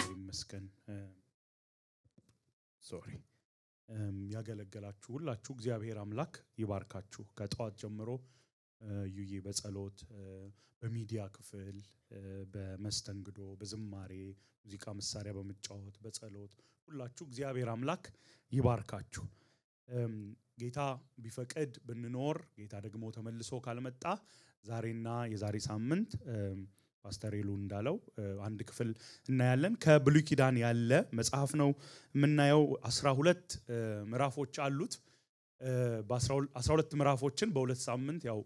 ይመስገን ያገለገላችሁ ሁላችሁ እግዚአብሔር አምላክ ይባርካችሁ ከጧት ጀምሮ ዩዬ በጸሎት በሚዲያ ክፍል በመስተንግዶ በዝማሬ ሙዚቃ መሳሪያ በመጫወት በጸሎት ሁላችሁ እግዚአብሔር አምላክ ይባርካችሁ ጌታ ቢፈቀድ ብንኖር ጌታ ደግሞ ተመልሶ ካልመጣ ዛሬና የዛሬ ሳምንት ፓስተር ኤሉ እንዳለው አንድ ክፍል እናያለን ከብሉይ ኪዳን ያለ መጽሐፍ ነው የምናየው 12 ምዕራፎች አሉት በ12 ምዕራፎችን በሁለት ሳምንት ያው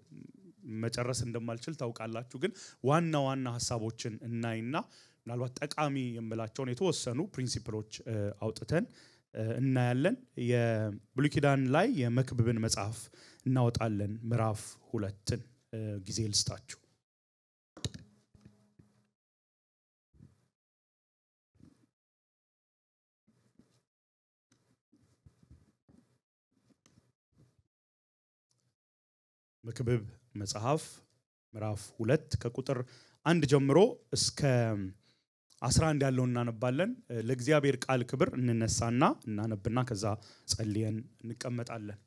መጨረስ እንደማልችል ታውቃላችሁ ግን ዋና ዋና ሐሳቦችን እናይና ምናልባት ጠቃሚ የምላቸውን የተወሰኑ ፕሪንሲፕሎች አውጥተን እናያለን የብሉይ ኪዳን ላይ የመክብብን መጽሐፍ እናወጣለን ምዕራፍ 2ን ጊዜ ልስጣችሁ መክብብ መጽሐፍ ምዕራፍ 2 ከቁጥር 1 ጀምሮ እስከ 11 ያለው እናነባለን ለእግዚአብሔር ቃል ክብር እንነሳና እናነብና ከዛ ጸልየን እንቀመጣለን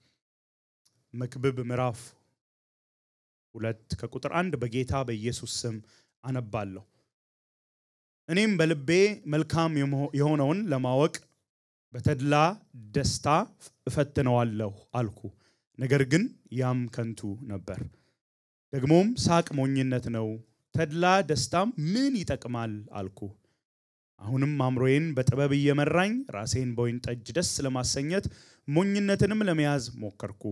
መክብብ ምዕራፍ 2 ከቁጥር 1 በጌታ በኢየሱስ ስም አነባለሁ እኔም በልቤ መልካም የሆነውን ለማወቅ በተድላ ደስታ እፈትነዋለሁ አልኩ ነገር ግን ያም ከንቱ ነበር ደግሞም ሳቅ ሞኝነት ነው ተድላ ደስታም ምን ይጠቅማል አልኩ አሁንም አምሮዬን በጥበብ እየመራኝ ራሴን በወይን ጠጅ ደስ ለማሰኘት ሞኝነትንም ለመያዝ ሞከርኩ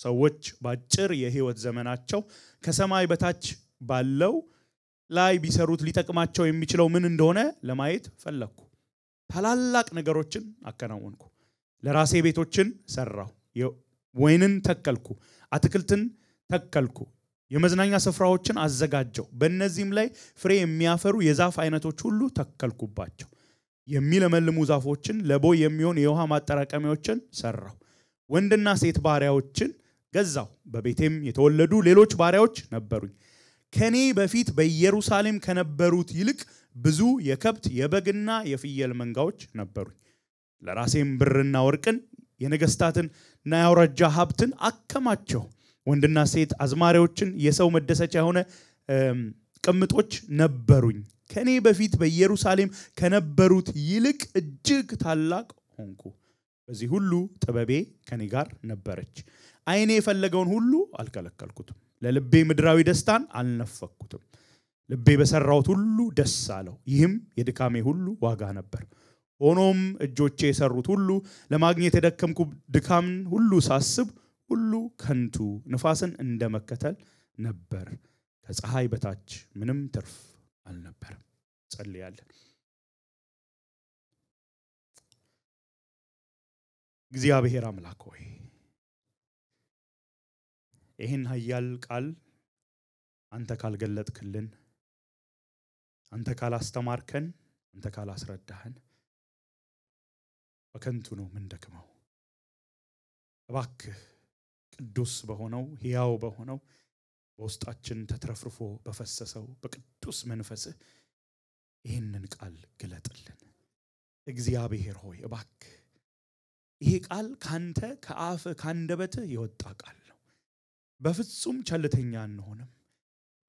ሰዎች ባጭር የህይወት ዘመናቸው ከሰማይ በታች ባለው ላይ ቢሰሩት ሊጠቅማቸው የሚችለው ምን እንደሆነ ለማየት ፈለኩ ታላላቅ ነገሮችን አከናወንኩ ለራሴ ቤቶችን ሰራው ወይንን ተከልኩ አትክልትን ተከልኩ የመዝናኛ ስፍራዎችን አዘጋጀው በእነዚህም ላይ ፍሬ የሚያፈሩ የዛፍ አይነቶች ሁሉ ተከልኩባቸው የሚለመልሙ ዛፎችን ለቦይ የሚሆን የውሃ ማጠራቀሚያዎችን ሰራው ወንድና ሴት ባሪያዎችን ገዛው በቤቴም የተወለዱ ሌሎች ባሪያዎች ነበሩኝ ከኔ በፊት በኢየሩሳሌም ከነበሩት ይልቅ ብዙ የከብት የበግና የፍየል መንጋዎች ነበሩኝ ለራሴም ብርና ወርቅን የነገስታትና ያውራጃ ሀብትን አከማቸው ወንድና ሴት አዝማሪዎችን የሰው መደሰቻ የሆነ ቅምጦች ነበሩኝ ከኔ በፊት በኢየሩሳሌም ከነበሩት ይልቅ እጅግ ታላቅ ሆንኩ በዚህ ሁሉ ጥበቤ ከኔ ጋር ነበረች አይኔ የፈለገውን ሁሉ አልከለከልኩትም ለልቤ ምድራዊ ደስታን አልነፈኩትም ልቤ በሰራውት ሁሉ ደስ አለው ይህም የድካሜ ሁሉ ዋጋ ነበር ሆኖም እጆቼ የሰሩት ሁሉ ለማግኘት የደከምኩ ድካምን ሁሉ ሳስብ ሁሉ ከንቱ ንፋስን እንደመከተል ነበር ከፀሐይ በታች ምንም ትርፍ አልነበረም ጸልያለን እግዚአብሔር አምላክ ሆይ ይሄን ኃያል ቃል አንተ ካልገለጥክልን አንተ ካላስተማርከን አንተ ካላስረዳህን በከንቱ ነው ምንደክመው እባክህ ቅዱስ በሆነው ሕያው በሆነው በውስጣችን ተትረፍርፎ በፈሰሰው በቅዱስ መንፈስህ ይሄንን ቃል ግለጥልን እግዚአብሔር ሆይ እባክህ ይሄ ቃል ካንተ ከአፍ ካንደበትህ የወጣ ቃል ነው በፍጹም ቸልተኛ አንሆንም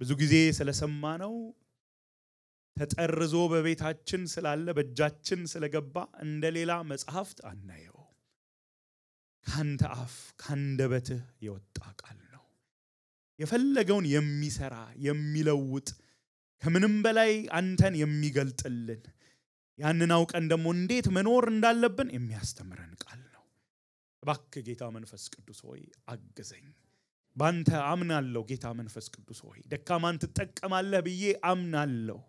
ብዙ ጊዜ ስለሰማነው ተጠርዞ በቤታችን ስላለ በእጃችን ስለገባ እንደሌላ መጽሐፍት አናየው ካንተ አፍ ካንደበትህ የወጣ ቃል ነው የፈለገውን የሚሰራ የሚለውጥ ከምንም በላይ አንተን የሚገልጥልን ያንን አውቀን ደግሞ እንዴት መኖር እንዳለብን የሚያስተምረን ቃል ነው እባክህ ጌታ መንፈስ ቅዱስ ሆይ አግዘኝ ባንተ አምናለሁ ጌታ መንፈስ ቅዱስ ሆይ ደካማን ትጠቀማለህ ብዬ አምናለሁ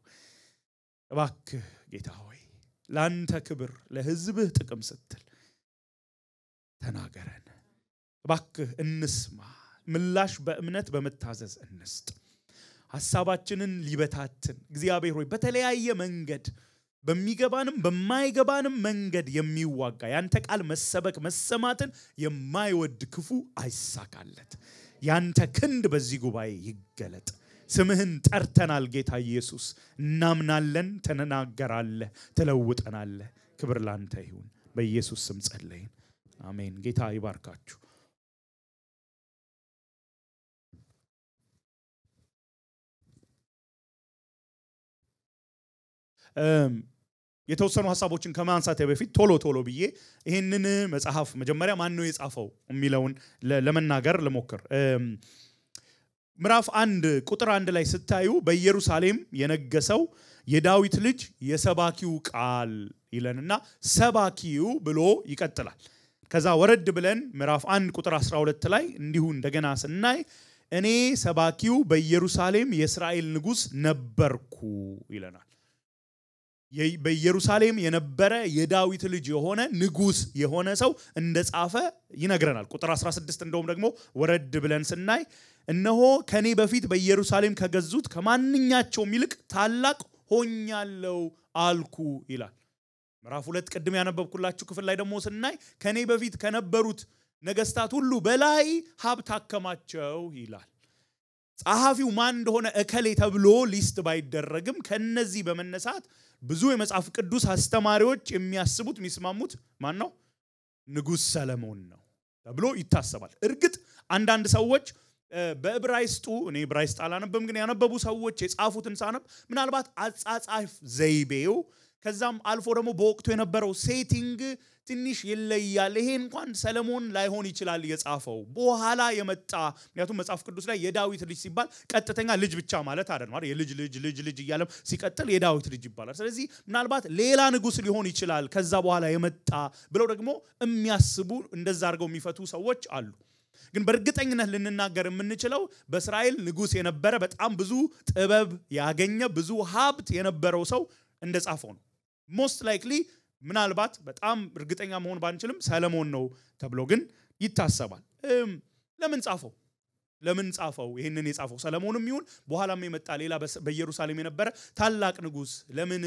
እባክህ ጌታ ሆይ ላንተ ክብር ለሕዝብህ ጥቅም ስትል ተናገረን እባክህ እንስማ ምላሽ በእምነት በመታዘዝ እንስጥ ሐሳባችንን ሊበታትን እግዚአብሔር ሆይ በተለያየ መንገድ በሚገባንም በማይገባንም መንገድ የሚዋጋ ያንተ ቃል መሰበክ መሰማትን የማይወድ ክፉ አይሳካለት ያንተ ክንድ በዚህ ጉባኤ ይገለጥ ስምህን ጠርተናል ጌታ ኢየሱስ እናምናለን ተናገራለህ ተለውጠናል ክብር ላንተ ይሁን በኢየሱስ ስም ጸልየን አሜን ጌታ ይባርካችሁ የተወሰኑ ሐሳቦችን ከማንሳት በፊት ቶሎ ብዬ ይሄንን መጽሐፍ መጀመሪያ ማን ነው የጻፈው የሚለውን ለመናገር ለሞክር ምዕራፍ 1 ቁጥር 1 ላይ ስታዩ በኢየሩሳሌም የነገሰው የዳዊት ልጅ የሰባኪው ቃል ይለንና ሰባኪው ብሎ ይቀጥላል ከዛ ወረድ ብለን ምዕራፍ 1 ቁጥር 12 ላይ እንዲሁ እንደገና ስናይ እኔ ሰባኪው በኢየሩሳሌም የእስራኤል ንጉስ ነበርኩ ይለናል በኢየሩሳሌም የነበረ የዳዊት ልጅ የሆነ ንጉስ የሆነ ሰው እንደጻፈ ይነግረናል ቁጥር 16 እንደውም ደግሞ ወረድ ብለን ስናይ እነሆ ከኔ በፊት በኢየሩሳሌም ከገዙት ከማንኛቸው ይልቅ ታላቅ ሆኛለሁ አልኩ ይላል ምዕራፍ 2 ቀድም ያነበብኩላችሁ ክፍል ላይ ደግሞ ስናይ ከኔ በፊት ከነበሩት ነገስታት ሁሉ በላይ ሀብት አከማቸው ይላል ጻሐፊው ማን እንደሆነ እከሌ ተብሎ ሊስት ባይደረግም ከነዚህ በመነሳት ብዙ የመጽሐፍ ቅዱስ አስተማሪዎች የሚያስቡት የሚስማሙት ማን ነው ንጉስ ሰለሞን ነው ተብሎ ይታሰባል እርግጥ አንዳንድ ሰዎች በዕብራይስጡ እኔ ዕብራይስጥ አላነበብም ግን ያነበቡ ሰዎች የጻፉትን ሳነብ ምናልባት አጻጻፍ ዘይቤው ከዛም አልፎ ደግሞ በወቅቱ የነበረው ሴቲንግ ትንሽ ይለያል ይሄ እንኳን ሰለሞን ላይሆን ይችላል የጻፈው በኋላ የመጣ ምክንያቱም መጽሐፍ ቅዱስ ላይ የዳዊት ልጅ ሲባል ቀጥተኛ ልጅ ብቻ ማለት አይደለም አይደል የልጅ ልጅ ይያለም ሲቀጥል የዳዊት ልጅ ይባላል ስለዚህ ምናልባት ሌላ ንጉስ ሊሆን ይችላል ከዛ በኋላ የመጣ ብለው ደግሞ የሚያስቡ እንደዛ አድርገው የሚፈቱ ሰዎች አሉ ግን በእርግጠኝነት ልንናገር የምንችለው በእስራኤል ንጉስ የነበረ በጣም ብዙ ጥበብ ያገኘ ብዙ ሀብት የነበረው ሰው እንደጻፈው ነው most likely ምናልባት በጣም እርግጠኛ መሆን ባንችልም ሰለሞን ነው ተብሎ ግን ይታሰባል ለምን ጻፈው ይሄንን የጻፈው ሰለሞንም ይሁን በኋላም የመጣ ሌላ በኢየሩሳሌም የነበረ ታላቅ ንጉስ ለምን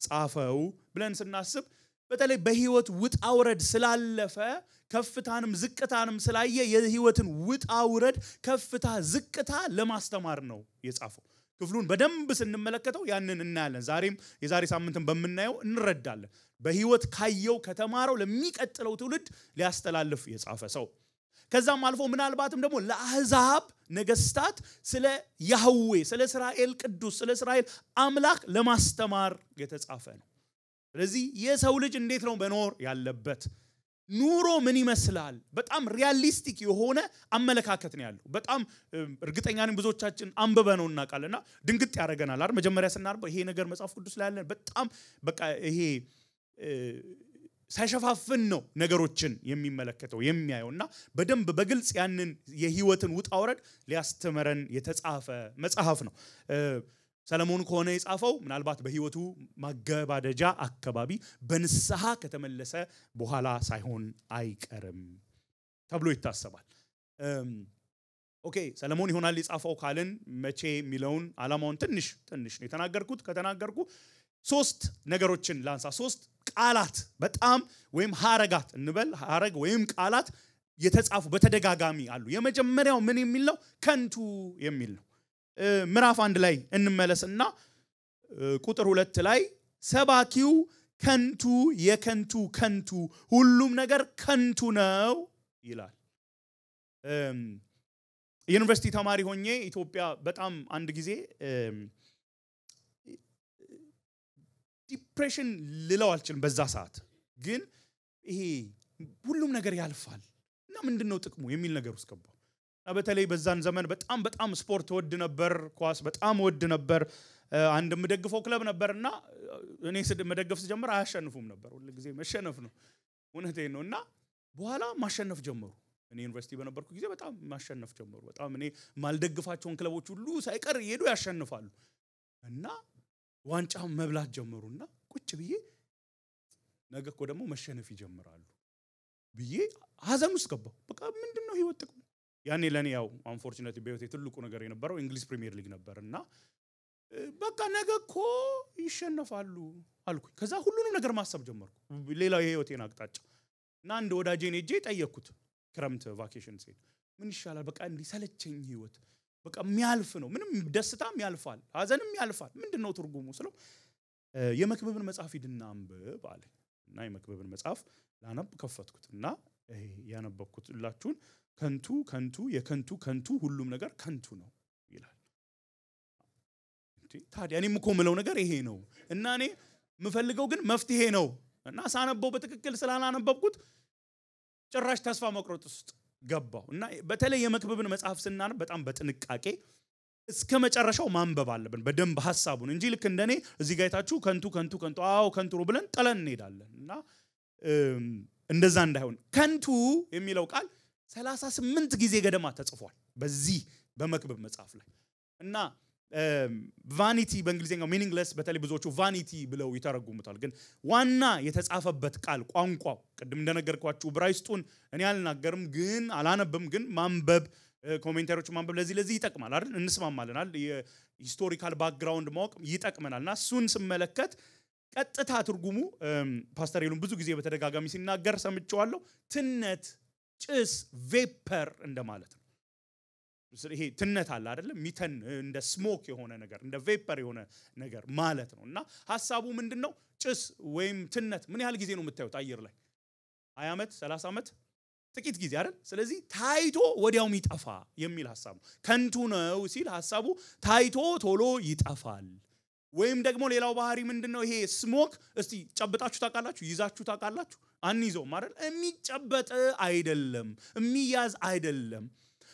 ጻፈው ብለን ስናስብ በተለይ በህይወት ውጣውረድ ስላለፈ ከፍታንም ዝቅታንም ስላየ የህይወትን ውጣውረድ ከፍታ ዝቅታ ለማስተማር ነው የጻፈው ክፍሉን በደንብ ስንመለከተው ያንን እናያለን ዛሬም የዛሬ ሳምንትን በመናየው እንረዳለን በህይወት ካየው ከተማረው ለሚቀጥለው ትውልድ ሊያስተላልፍ የጻፈ ሰው ከዛም አልፎ ምናልባትም ደግሞ ለአህዛብ ነገስታት ስለ ያህዌ ስለ እስራኤል ቅዱስ ስለ እስራኤል አምላክ ለማስተማር የተጻፈ ነው ስለዚህ የሰው ልጅ እንዴት ነው በኖር ያለበት ኑሮ ምን ይመስላል በጣም ሪያሊስቲክ የሆነ አመለካከት ነው ያለው በጣም እርግጠኛ ነኝ ብዙዎቻችን አንበበነው እናቃለና ድንግጥ ያረጋናል አይደል መጀመሪያ ስናርበው ይሄ ነገር መጽሐፍ ቅዱስ ላይ ያለ በጣም በቃ ይሄ ሳይሸፋፍን ነው ነገሮችን የሚመለከተው የሚያየውና በደንብ በግልጽ ያንን የህይወትን ውጣውረድ ሊያስተምረን የተጻፈ መጽሐፍ ነው ሰለሞን ከሆነ የጻፈው ምናልባት በህይወቱ ማገባደጃ አካባቢ በንስሐ ከተመለሰ በኋላ ሳይሆን አይቀርም ተብሎ ይታሰባል ኦኬ ሰለሞን ይሆናል የጻፈው ካልን መቼ ሚለውን አላማውን ትንሽ ነው የተናገርኩት ከተናገርኩ ሶስት ነገሮችን ላንሳ ሶስት ቃላት በጣም ወይም ሐረጋት እንበል ሐረግ ወይም ቃላት የተጻፉ በተደጋጋሚ አሉ የመጀመሪያው ምን የሚል ነው ከንቱ የሚል ነው ምዕራፍ 1 ላይ እንመለስና ቁጥር 2 ላይ ሰባኪው ከንቱ የከንቱ ሁሉም ነገር ከንቱ ነው ይላል ዩኒቨርሲቲ ተማሪ ሆኜ ኢትዮጵያ በጣም አንድ ጊዜ ዲፕሬሽን ልለው አልችልም በዛ ሰዓት ግን ይሄ ሁሉም ነገር ያልፋል እና ምንድነው ጥቅሙ የሚል ነገር ውስጥ ገባሁ በተለይ በዛን ዘመን በጣም ስፖርት ወድ ነበር ኳስ በጣም ወድ ነበር አንድ መደግፈው ክለብ ነበርና እኔ መደገፍ ሲጀምር አያሸንፉም ነበር ሁሉ ጊዜ መሸነፍ ነው እውነቴን ነውና በኋላ ማሸነፍ ጀመሩ እኔ ዩኒቨርሲቲ በነበርኩ ጊዜ በጣም ማሸነፍ ጀመሩ በጣም እኔ ማልደግፋቸውን ክለቦች ሁሉ ሳይቀር ይሄዱ ያሸንፋሉ እና ዋንጫ መብላት ጀመሩና ቁጭ ብዬ ነገ እኮ ደግሞ መሸነፍ ይጀምራሉ ብዬ ሀዘን ውስጥ ገባሁ በቃ ምንድነው ህይወት ጥቅሙ ያኔ ለኔ ያው አንፎርቹኔትሊ በህይወቴ ትልቁ ነገር የነበረው እንግሊዝ ፕሪሚየር ሊግ ነበርና በቃ ነገ እኮ ይሸነፋሉ አልኩ ከዛ ሁሉንም ነገር ማሰብ ጀመርኩ ሌላው የህይወቴን አቅጣጫ እና አንድ ወዳጄን እጄ ጠየቅኩት ክረምት ቫኬሽን ሲል ምን ይሻላል በቃ እንዲ ሰለቸኝ ህይወት በቃ የሚያልፍ ነው ምንም ደስታም ያልፋል ሐዘንም ያልፋል ምንድነው ትርጉሙ ስለው የመክብብን መጽሐፍ ሂድና አንብብ አለ እና የመክብብን መጽሐፍ ላነብ ከፈትኩትና ያነበብኩትላችሁን ከንቱ የከንቱ ሁሉም ነገር ከንቱ ነው ይላል ታዲያ እኔም እኮ ምለው ነገር ይሄ ነው እና እኔ ምፈልገው ግን መፍትሄ ነው እና ሳነበው በትክክል ስላላነበብኩት ጭራሽ ተስፋ መቁረጥ ውስጥ ገባው እና በተለይ የመክብብን መጽሐፍ ስናነብ በጣም በጥንቃቄ እስከ መጨረሻው ማንበብ አለብን በደንብ ሐሳቡን እንጂ ልክ እንደኔ እዚህ ጋር አይታችሁ ከንቱ ከንቱ ነው ብለን ጠለን እንሄዳለን እና እንደዛ እንዳይሆን ከንቱ የሚለው ቃል 38 ጊዜ ገደማ ተጽፏል በዚህ በመክብብ መጽሐፍ ላይ እና ቫኒቲ በእንግሊዘኛው ሚኒንግለስ በተለይ ብዙዎቹ ቫኒቲ ብለው ይተረጉሙታል ግን ዋና የተጻፈበት ቃል ቋንቋው ቅድም እንደነገርኳችሁ ብራይስጡን እኔ አልናገርም ግን አላነብም ግን ማንበብ ኮሜንታሪዎች ማንበብ ለዚህ ይጠቅማል አይደል እንስማማለን አይደል የሂስቶሪካል ባክግራውንድ ማወቅ ይጠቅመናልና እሱን ስመለከት ቀጥታ ትርጉሙ ፓስተር ይሉን ብዙ ጊዜ በተደጋጋሚ ሲናገር ሰምቼዋለሁ ትነት ጭስ ቬፐር እንደማለት ነው ይሄ ትነት አለ አይደል ሚተን እንደ ስሞክ የሆነ ነገር እንደ ቬፐር የሆነ ነገር ማለት ነውና ሐሳቡ ምንድነው ጭስ ወይም ትነት ምን ያህል ጊዜ ነው የምታዩት አየር ላይ 20 ዓመት 30 ዓመት ጥቂት ጊዜ አይደል ስለዚህ ታይቶ ወዲያው ይጠፋ የሚል ሐሳብ ነው ከንቱ ነው ሲል ሐሳቡ ታይቶ ቶሎ ይጠፋል ወይም ደግሞ ሌላው ባህሪ ምንድነው ይሄ ስሞክ እስቲ ጨብጣችሁ ታቃላችሁ ይዛችሁ ታቃላችሁ አንይዘው ማለት የሚጨበጥ አይደለም የሚያዝ አይደለም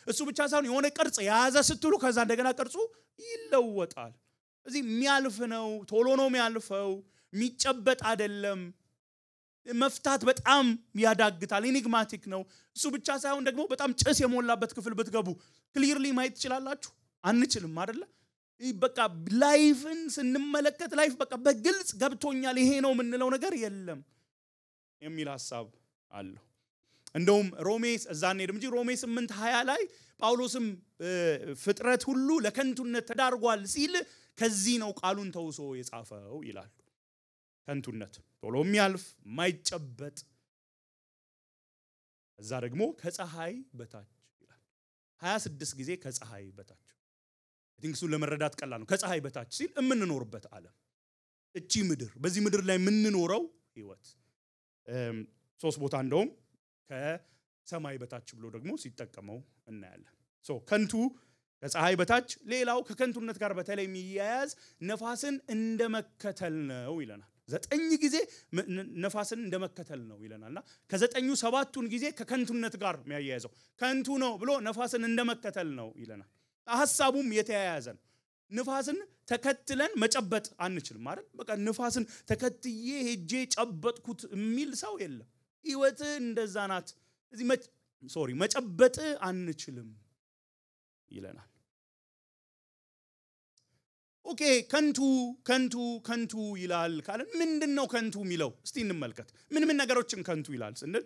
እሱ ብቻ ሳይሆን የሆነ ቅርጽ ያዘ ስትሉ ከዛ እንደገና ቅርጹ ይለወጣል እዚህ የሚያልፍ ነው ቶሎ ነው የሚያልፈው የሚጨበጥ አይደለም መፍታት በጣም ያዳግታል ኢኒግማቲክ ነው እሱ ብቻ ሳይሆን ደግሞ በጣም ጭስ የሞላበት ክፍል ብትገቡ ክሊርሊ ማየት ትችላላችሁ አንችልም አይደለ በቃ ላይፍን ስንመለከት ላይፍ በቃ በግልጽ ገብቶኛል ይሄ ነው ምንለው ነገር የለም የሚል ሐሳብ አለው እንደውም ሮሜ እዛኔ እንጂ ሮሜ 8:20 ላይ ጳውሎስም ፍጥረት ሁሉ ለከንቱነት ተዳርጓል ሲል ከዚህ ነው ቃሉን ተውሶ የጻፈው ይላል ከንቱነት ቶሎ የሚያልፍ ማይጨበጥ እዛ ደግሞ ከፀሐይ በታች ይላል 26 ጊዜ ከፀሐይ በታች ዲንክሱ ለመረዳት ቀላል ነው ከፀሐይ በታች ሲል እምንኖርበት ዓለም እቺ ምድር በዚህ ምድር ላይ ምንኖረው ህይወት ሶስት ቦታ እንደውም ከሰማይ በታች ብሎ ደግሞ ሲጠቀመው እናያለን ከንቱ ከፀሐይ በታች ሌላው ከከንቱነት ጋር በተለይ የሚያያዝ ነፋስን እንደመከተል ነው ይለናል 9 ጊዜ ነፋስን እንደመከተል ነው ይለናልና ከ9ኙ 7ቱን ጊዜ ከከንቱነት ጋር የሚያያዘው ከንቱ ነው ብሎ ነፋስን እንደመከተል ነው ይለናል ሐሳቡም የተያያዘ ነው ነፋስን ተከትለን መጨበጥ አንችልም አይደል በቃ ነፋስን ተከትዬ ሄጄ ጨበጥኩት የሚል ሰው የለም ህይወት እንደዛ ናት እዚህ መጨበጥ አንችልም ይለናል ኦኬ ከንቱ ይላል ካለ ምንድነው ከንቱ የሚለው እስቲ እንመልከት ምን ነገሮችን ከንቱ ይላል ስንል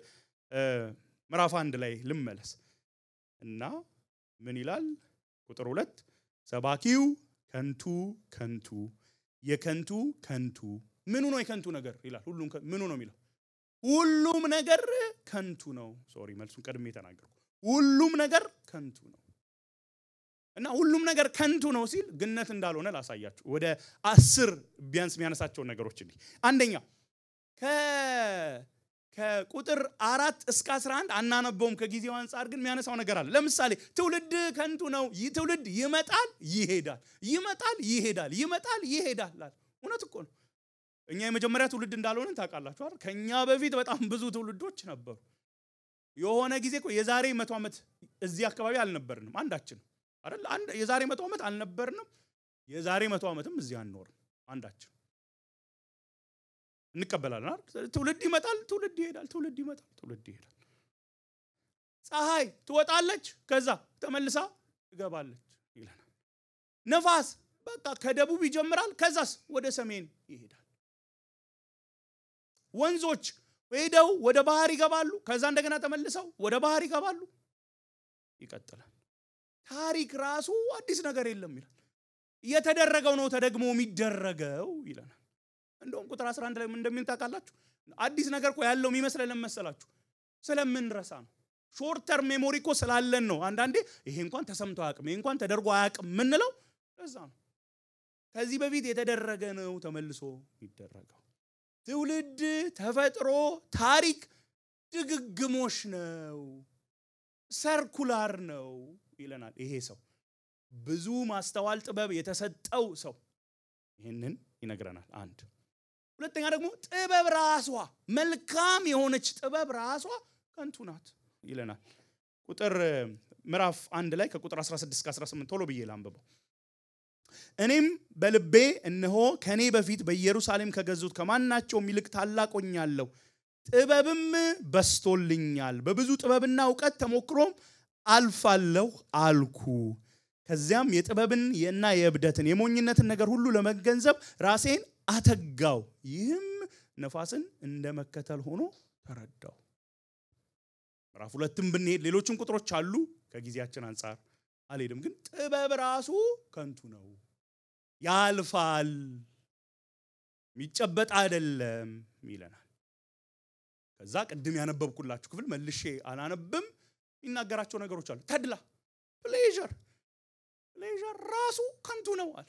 ምዕራፍ 1 ላይ ልመለስ እና ምን ይላል ቁጥር 2 ሰባኪው ከንቱ የከንቱ ምኑ ነው የከንቱ ነገር ይላል ሁሉም ምኑ ነው የሚለው ሁሉም ነገር ከንቱ ነው መልሱን ቀድሜ ተናገርኩ ሁሉም ነገር ከንቱ ነው እና ሁሉም ነገር ከንቱ ነው ሲል ግነት እንዳልሆነ ላሳያችሁ ወደ 10 ቢያንስ የሚያነሳቸው ነገሮች እንዴ አንደኛ ከቁጥር 4 እስከ 11 አናነበውም ከጊዜው አንፃር ግን የሚያነሳው ነገር አለ ለምሳሌ ትውልድ ከንቱ ነው ትውልድ ይሄዳል እውነት እኮ ነው እኛ የመጀመሪያ ትውልድ እንዳልሆነን ታውቃላችሁ አይደል ከኛ በፊት በጣም ብዙ ትውልዶች ነበሩ የሆነ ጊዜ እኮ የዛሬ 100 ዓመት እዚህ አካባቢ አልነበርንም አንዳችን አይደል የዛሬ 100 ዓመት አልነበርንም የዛሬ 100 ዓመትም እዚህ አንኖርም አንዳችን እንቀበላለን አይደል ትውልድ ይመጣል ትውልድ ይሄዳል ፀሐይ ትወጣለች ከዛ ተመልሳ ትገባለች ይላል ነፋስ በቃ ከደቡብ ይጀምራል ከዛስ ወደ ሰሜን ይሄዳል ወንዞች ሄደው ወደ ባህር ይገባሉ ከዛ እንደገና ተመልሰው ወደ ባህር ይገባሉ ይቀጥላል ታሪክ ራሱ አዲስ ነገር የለም ይላል እየተደረገው ነው ተደግሞ የሚደረገው ይላል እንደውም ቁጥር 11 ላይ ምን እንደሚል ታውቃላችሁ አዲስ ነገር እኮ ያለው የሚመስለን ለምሳላችሁ ስለምንረሳ ነው ሾርት ተርም ሜሞሪ እኮ ስላለን ነው አንዳንዴ ይሄ እንኳን ተሰምቶ አያውቅም ይሄ እንኳን ተደርጎ አያውቅም ምንለው ለዛ ነው ከዚህ በፊት የተደረገ ነው ተመልሶ ይደረጋው ትውልድ ተፈጥሮ ታሪክ ድግግሞሽ ነው ሰርኩላር ነው ይለናል ይሄ ሰው ብዙ ማስተዋል ጥበብ የተሰጠው ሰው ይሄንን ይነግረናል አንድ ሁለተኛ ደግሞ ጥበብ ራሷ መልካም የሆነች ጥበብ ራሷ ከንቱ ናት ይለናል ቁጥር ምዕራፍ 1 ላይ ከቁጥር 16 እስከ 18 ቶሎ ብዬ ላንብበው እኔም በልቤ እነሆ ከኔ በፊት በኢየሩሳሌም ከገዙት ከማናቸው ይልቅ ታላቅ ሆኛለሁ ጥበብም በስቶልኛል በብዙ ጥበብና ዕውቀት ተሞክሮም አልፋለሁ አልኩ ከዚያም የጥበብን እና የዕብደትን የሞኝነትን ነገር ሁሉ ለመገንዘብ ራሴን አተጋው ይህም ነፋስን እንደመከተል ሆኖ ተረዳው ምዕራፍ 2ም ብንሄድ ሌሎችም ቁጥሮች አሉ ከጊዜያችን አንፃር አልሄድም ግን ጥበብ ራሱ ከንቱ ነው ያልፋል የሚጨበጥ አይደለም ይለናል ከዛ ቀድም ያነበብኩላችሁ ክፍል መልሼ አላነብም ይናገራቸው ነገሮች አሉ ተድላ ፕሌዠር ራሱ ከንቱ ነው አለ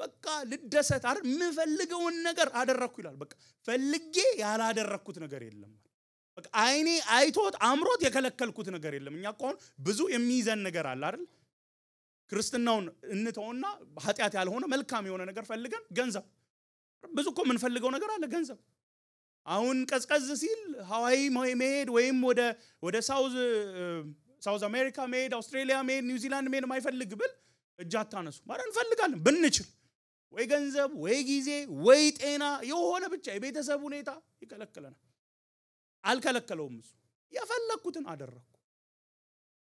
በቃ ልደሰት አይደል ምፈልገውን ነገር አደረኩ ይላል በቃ ፈልጌ ያላደረኩት ነገር የለም በቃ አይኔ አይቶት አምሮት የከለከልኩት ነገር የለም እኛ ቆን ብዙ የሚይዘን ነገር አለ አይደል ክርስትናውን እንተውና ኃጢያት ያልሆነ መልካም የሆነ ነገር ፈልገን ገንዘብ ብዙ እኮ ምን ፈልገው ነገር አለ ገንዘብ አሁን ቀዝቀዝ ሲል ሃዋይ መሄድ ወይም ወደ ሳውዝ አሜሪካ መሄድ አውስትራሊያ መሄድ ኒውዚላንድ መሄድ ማይፈልግ ብል እጃታ ነሱ ማለት እንፈልጋለን ብንችል ወይ ገንዘብ ወይ ጊዜ ወይ ጤና የሆነ ብቻ የቤተሰብ ሁኔታ ይከለክለናል አልከለከለውም እሱ የፈለኩትን አደረኩ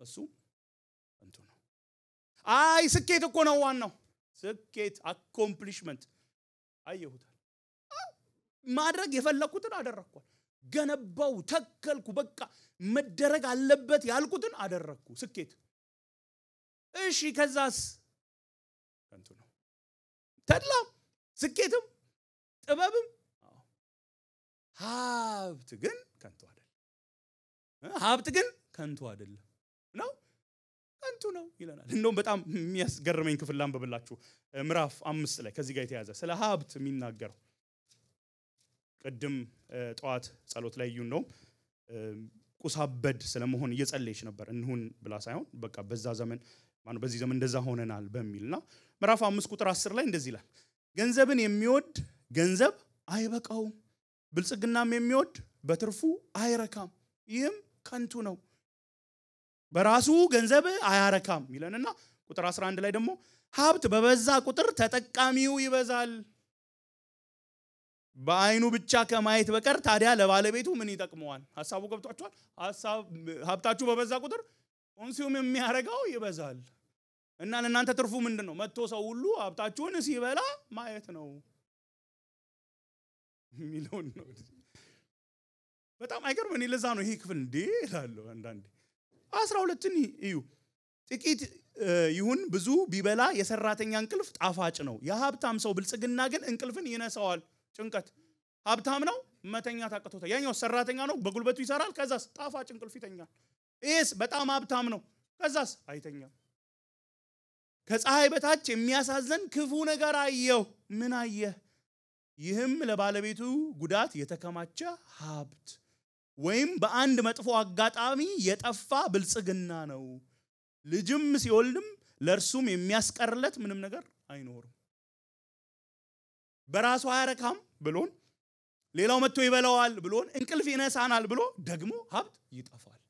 እሱ እንቱ ነው አይ ስኬት እኮ ነው ዋናው ስኬት አኮምፕሊሽመንት አየሁት ማድረግ የፈለኩትን አደረኩ ገነባው ተከልኩ በቃ መደረግ አለበት ያልኩትን አደረኩ ስኬት እሺ ከዛስ ከንቱ ነው ተድላም ስኬትም ጥበብም ሀብት ግን ከንቱ አይደለም ነው ከንቱ ነው ይለናል እንደውም በጣም የሚያስገርመኝ ክፍል ላንብብላችሁ ምዕራፍ 5 ላይ ከዚህ ጋር የተያዘ ስለ ሀብት የሚናገረው ቀድም ጧት ጸሎት ላይ ይሁን ነው ቁሳበድ ስለመሆን እየጸለይሽ ነበር እንሁን ብላ ሳይሆን በቃ በዛ ዘመን ማን በዚህ ዘመን እንደዛ ሆነናል በሚልና ምዕራፍ 5 ቁጥር 10 ላይ እንደዚህ ይላል ገንዘብን የሚወድ ገንዘብ አይበቃውም ብልጽግናም የሚወድ በትርፉ አይረካም ይህም ከንቱ ነው በራሱ ገንዘብ አያረካም ይለንና ቁጥር 11 ላይ ደግሞ ሀብት በበዛ ቁጥር ተጠቃሚው ይበዛል በአይኑ ብቻ ከማየት በቀር ታዲያ ለባለቤቱ ምን ይጠቅመዋል ሐሳቡ ገብቷችኋል ሀብታችሁ በበዛ ቁጥር ኮንሱም የሚያረጋው ይበዛል እና ለእናንተ ትርፉ ምንድነው መጥቶ ሰው ሁሉ ሀብታችሁን ሲበላ ማየት ነው ሚሊዮን ነው በጣም አይገርም እኔ ለዛ ነው ይሄ ክፍል እንዴ ይላል አንዳንዴ 12ን እዩ ጥቂት ይሁን ብዙ ቢበላ የሰራተኛ እንቅልፍ ጣፋጭ ነው የሀብታም ሰው ብልጽግና ግን እንቅልፍን ይነሳዋል ጭንቀት ሀብታም ነው መተኛ ታቀቶታል ያኛው ሰራተኛ ነው በጉልበቱ ይሰራል ከዛስ ጣፋጭ እንቅልፍ ይተኛል እስ በጣም ሀብታም ነው ከዛስ አይተኛም ከፀሐይ በታች የሚያሳዘን ክፉ ነገር አየው ምን አየህ ይህም ለባለቤቱ ጉዳት የተከማቸ ሀብት ወይም በአንድ መጥፎ አጋጣሚ የጠፋ ብልጽግና ነው ልጅም ሲወልድም ለርሱም የሚያስቀርለት ምንም ነገር አይኖርም በራሱ አያረካም ብሎን ሌላው መጥቶ ይበላዋል ብሎን እንቅልፍ ይነሳናል ብሎ ደግሞ ሀብት ይጠፋል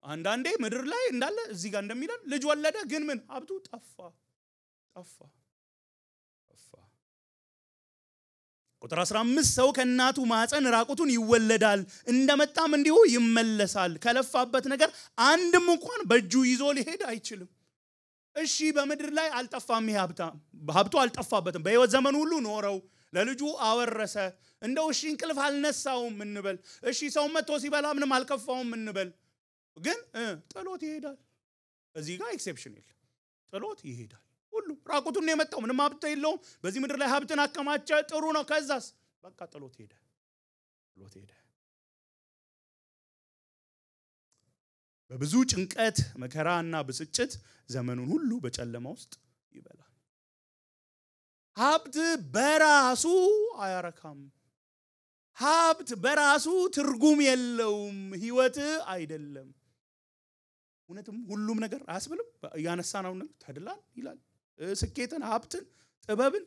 አንዳንዴ ምድር ላይ እንዳለ እዚህ ጋር እንደሚለን ልጅ ወለደ ግን ምን ሀብቱ ጠፋ ቁጥር 15 ሰው ከእናቱ ማፀን ራቁቱን ይወለዳል እንደመጣም እንዲሁ ይመለሳል ከለፋበት ነገር አንድም እንኳን በእጁ ይዞ ሊሄድ አይችልም እሺ በመድር ላይ አልጠፋም ሀብቱ አልጠፋበትም በህይወት ዘመን ሁሉ ኖረው ለልጁ አወረሰ እንደው እሺ እንቅልፍ አልነሳውም እንበል እሺ ሰው መጥቶ ሲበላ ምንም አልከፋውም እንበል ግን ጥሎት ይሄዳል እዚህ ጋር ኤክሴፕሽን የለም ጥሎት ይሄዳል ሁሉ ራቁቱን ነው የመጣው ምንም ሀብት የለውም በዚህ ምድር ላይ ሀብትን አከማቸ ጥሩ ነው ከዛስ በቃ ጥሎት ሄደ በብዙ ጭንቀት መከራና ብስጭት ዘመኑን ሁሉ በጨለማ ውስጥ ይበላል። ሀብት በራሱ አያረካም። ሀብት በራሱ ትርጉም የለውም። ህይወት አይደለም። እውነትም ሁሉም ነገር አያስብልም። ያነሳናው ነገር ተድላን ይላል። ስኬትን፣ ሀብትን፣ ጥበብን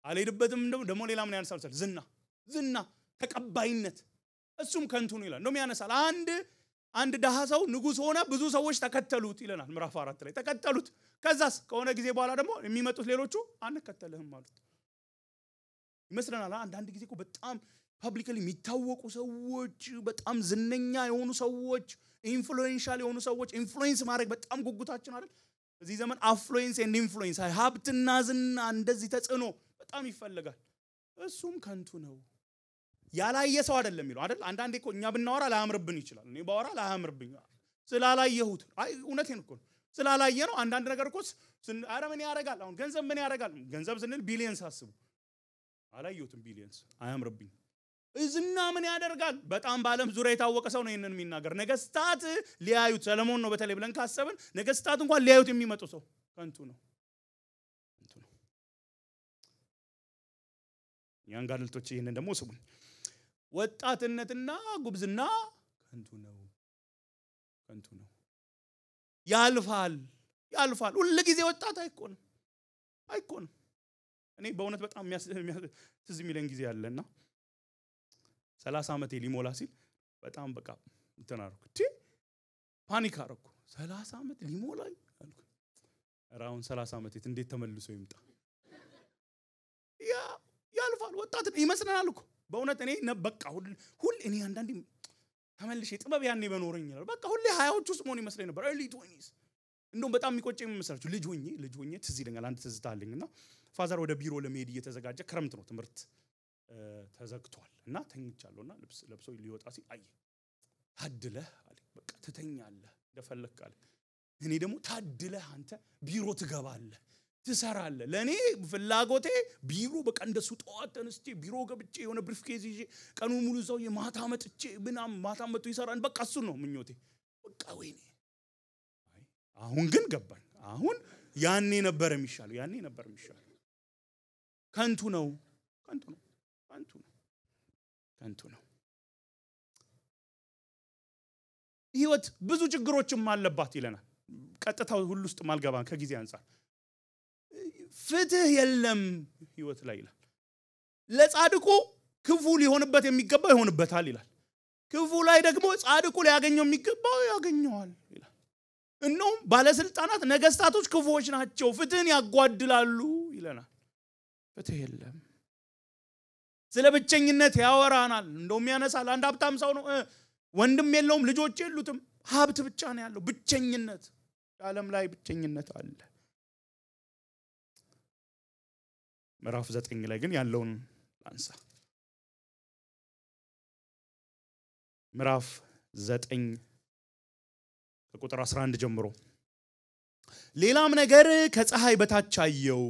አልሄድበትም። ደግሞ ሌላ ምን ያነሳል? ዝና፣ ተቀባይነት እሱም ከንቱ ነው ይላል። እንደውም ያነሳል አንድ ደሃ ሰው ንጉስ ሆነ፣ ብዙ ሰዎች ተከተሉት ይለናል ምዕራፍ 4 ላይ ተከተሉት። ከዛስ ከሆነ ጊዜ በኋላ ደግሞ የሚመጡት ሌሎቹ አንከተልህም ማለት ይመስለናል። አንዳንድ ጊዜ እኮ በጣም ፐብሊክሊ የሚታወቁ ሰዎች፣ በጣም ዝነኛ የሆኑ ሰዎች፣ ኢንፍሉዌንሻል የሆኑ ሰዎች ኢንፍሉዌንስ ማድረግ በጣም ጉጉታችን አይደል? በዚህ ዘመን አፍሉዌንስ ኤንድ ኢንፍሉዌንስ ሀብትና ዝና እንደዚህ ተጽዕኖ በጣም ይፈልጋል። እሱም ከንቱ ነው። ያላየ ሰው አይደለም ይለው አይደል? አንዳንዴ እኮ እኛ ብናወራ ላያምርብን ይችላል። እኔ ባወራ ላያምርብኝ ስላላየሁት እውነቴን እኮ ስላላየ ነው። አንዳንድ ነገር እኮ አረ ምን ያደርጋል? አሁን ገንዘብ ምን ያደርጋል? ገንዘብ ስንል ቢሊየንስ አስቡ። አላየሁትም ቢሊየንስ አያምርብኝ። ዝና ምን ያደርጋል? በጣም በዓለም ዙሪያ የታወቀ ሰው ነው ይሄንን የሚናገር። ነገስታት ሊያዩት ሰለሞን ነው በተለይ ብለን ካሰብን ነገስታት እንኳን ሊያዩት የሚመጡ ሰው ከንቱ ነው። ያንጋልቶች ይሄንን ደግሞ ስሙኝ። ወጣትነትና ጉብዝና ከንቱ ነው። ያልፋል። ሁሉ ጊዜ ወጣት አይኮንም። እኔ በእውነት በጣም ትዝ የሚለኝ ጊዜ አለና 30 ዓመቴ ሊሞላ ሲል በጣም በቃ እንትን አደረኩ። ፓኒክ አደረኩ። 30 ዓመት ሊሞላኝ አልኩ። አሁን 30 ዓመት እንዴት ተመልሶ ይምጣ? ያልፋል። ወጣት ይመስለናል እኮ በእውነት እኔ በቃ እኔ አንዳንዴ ተመልሼ ጥበብ ያኔ በኖረኝ ይላል። በቃ ሁሌ 20ዎቹ ውስጥ መሆን ይመስለኝ ነበር። early 20s እንደውም በጣም የሚቆጨኝ የሚመስላችሁ ልጅ ሆኜ ትዝ ይለኛል። አንድ ትዝታ አለኝና ፋዘር ወደ ቢሮ ለመሄድ እየተዘጋጀ ክረምት ነው፣ ትምህርት ተዘግቷል እና ተኝቻለሁና ልብስ ለብሶ ሊወጣ ሲል አየ። ታድለህ አለ። በቃ ትተኛለህ እንደፈለክ አለ። እኔ ደግሞ ታድለህ አንተ ቢሮ ትገባለህ፣ ትሰራለህ። ለኔ ፍላጎቴ ቢሮ በቃ እንደሱ ጠዋት ተነስቼ ቢሮ ገብቼ የሆነ ብሪፍ ኬዝ ይዤ ቀኑን ሙሉ እዛው የማታ መጥቼ ማታ መጥቶ ይሰራን በቃ እሱ ነው ምኞቴ። በቃ ወይኔ አሁን ግን ገባኝ። አሁን ያኔ ነበር የሚሻለው። ከንቱ ነው። ህይወት ብዙ ችግሮችም አለባት ይለናል። ቀጥታው ሁሉ ውስጥ ማልገባ ከጊዜ አንፃር ፍትህ የለም ህይወት ላይ ይላል። ለጻድቁ ክፉ ሊሆንበት የሚገባው ይሆንበታል ይላል። ክፉ ላይ ደግሞ ጻድቁ ሊያገኘው የሚገባው ያገኘዋል ይላል። እነሆም ባለስልጣናት ነገስታቶች ክፉዎች ናቸው፣ ፍትህን ያጓድላሉ ይለናል። ፍትህ የለም። ስለ ብቸኝነት ያወራናል። እንደውም ያነሳል። አንድ ሀብታም ሰው ነው፣ ወንድም የለውም፣ ልጆች የሉትም፣ ሀብት ብቻ ነው ያለው። ብቸኝነት፣ ዓለም ላይ ብቸኝነት አለ። ምዕራፍ 9 ላይ ግን ያለውን አንሳ። ምዕራፍ 9 ከቁጥር 11 ጀምሮ ሌላም ነገር ከፀሐይ በታች አየው፣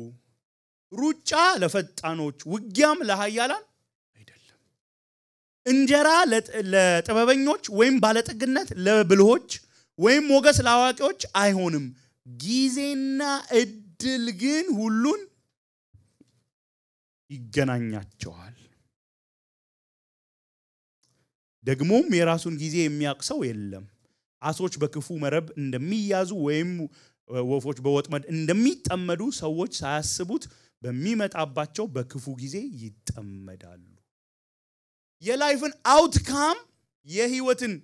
ሩጫ ለፈጣኖች ውጊያም ለኃያላን አይደለም፣ እንጀራ ለጥበበኞች ወይም ባለጠግነት ለብልሆች ወይም ሞገስ ለአዋቂዎች አይሆንም፣ ጊዜና እድል ግን ሁሉን ይገናኛቸዋል። ደግሞም የራሱን ጊዜ የሚያቅሰው የለም። አሶች በክፉ መረብ እንደሚያዙ ወይም ወፎች በወጥመድ እንደሚጠመዱ ሰዎች ሳያስቡት በሚመጣባቸው በክፉ ጊዜ ይጠመዳሉ። የላይፍን አውትካም የህይወትን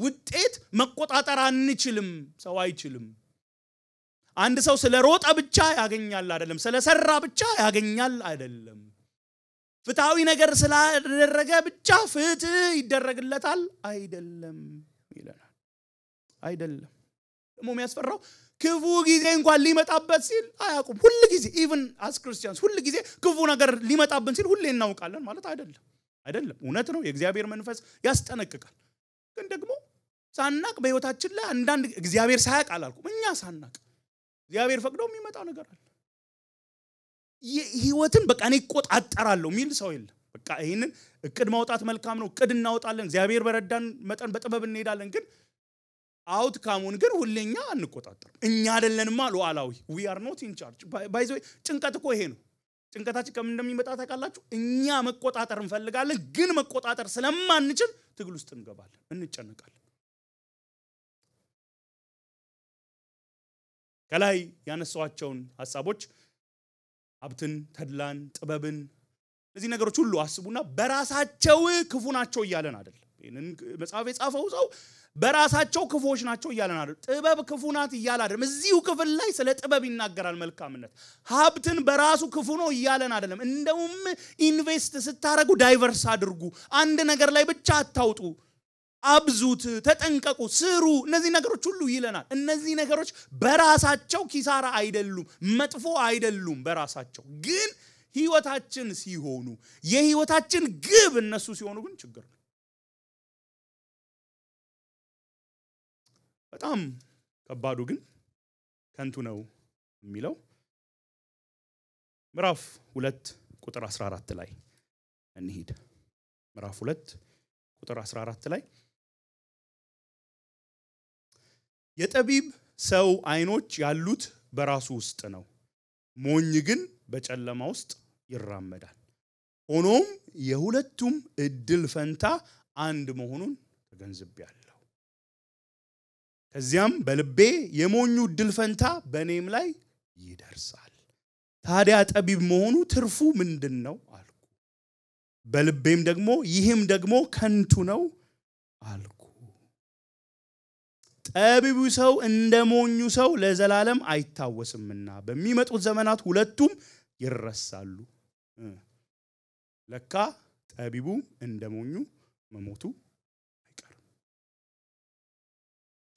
ውጤት መቆጣጠር አንችልም። ሰው አይችልም። አንድ ሰው ስለሮጠ ብቻ ያገኛል አይደለም፣ ስለሰራ ብቻ ያገኛል አይደለም፣ ፍትሃዊ ነገር ስላደረገ ብቻ ፍትህ ይደረግለታል አይደለም ይለናል። አይደለም። ደግሞ የሚያስፈራው ክፉ ጊዜ እንኳን ሊመጣበት ሲል አያውቁም። ሁሉ ጊዜ ኢቭን አስ ክርስቲያንስ ሁሉ ጊዜ ክፉ ነገር ሊመጣብን ሲል ሁሌ እናውቃለን ማለት አይደለም። እውነት ነው፣ የእግዚአብሔር መንፈስ ያስጠነቅቃል። ግን ደግሞ ሳናቅ በህይወታችን ላይ አንዳንድ እግዚአብሔር ሳያውቅ አላልኩም፣ እኛ ሳናቅ እግዚአብሔር ፈቅዶ የሚመጣ ነገር አለ። ህይወትን በቃ እኔ እቆጣጠራለሁ የሚል ሰው የለም። በቃ በቃ ይሄንን እቅድ ማውጣት መልካም ነው እቅድ እናወጣለን እግዚአብሔር በረዳን መጠን በጥበብ እንሄዳለን ግን አውትካሙን ግን ሁሌኛ አንቆጣጠርም እኛ አይደለንማ ሉዓላዊ we are not in charge by the way ጭንቀት እኮ ይሄ ነው ጭንቀታችን ከምን እንደሚመጣ ታውቃላችሁ እኛ መቆጣጠር እንፈልጋለን ግን መቆጣጠር ስለማንችል ትግል ውስጥ እንገባለን እንጨነቃለን ከላይ ያነሳዋቸውን ሐሳቦች ሀብትን ተድላን ጥበብን እዚህ ነገሮች ሁሉ አስቡና በራሳቸው ክፉ ናቸው ይያለን አይደል ይሄንን መጽሐፍ የጻፈው ሰው በራሳቸው ክፉዎች ናቸው ይያለን አይደል ጥበብ ክፉ ናት ይያል አይደል እዚሁ ክፍል ላይ ስለ ጥበብ ይናገራል መልካምነት ሀብትን በራሱ ክፉ ነው ይያለን አይደለም እንደውም ኢንቨስት ስታረጉ ዳይቨርስ አድርጉ አንድ ነገር ላይ ብቻ አታውጡ አብዙት ተጠንቀቁ ስሩ እነዚህ ነገሮች ሁሉ ይለናል እነዚህ ነገሮች በራሳቸው ኪሳራ አይደሉም መጥፎ አይደሉም በራሳቸው ግን ህይወታችን ሲሆኑ የህይወታችን ግብ እነሱ ሲሆኑ ግን ችግር ነው በጣም ከባዱ ግን ከንቱ ነው የሚለው ምዕራፍ 2 ቁጥር 14 ላይ እንሂድ ምዕራፍ 2 ቁጥር 14 ላይ የጠቢብ ሰው አይኖች ያሉት በራሱ ውስጥ ነው ሞኝ ግን በጨለማ ውስጥ ይራመዳል ሆኖም የሁለቱም እድል ፈንታ አንድ መሆኑን ተገንዝቤያለሁ ከዚያም በልቤ የሞኙ እድል ፈንታ በኔም ላይ ይደርሳል ታዲያ ጠቢብ መሆኑ ትርፉ ምንድነው አልኩ በልቤም ደግሞ ይህም ደግሞ ከንቱ ነው አልኩ ጠቢቡ ሰው እንደሞኙ ሰው ለዘላለም አይታወስምና በሚመጡት ዘመናት ሁለቱም ይረሳሉ ለካ ጠቢቡ እንደሞኙ መሞቱ አይቀርም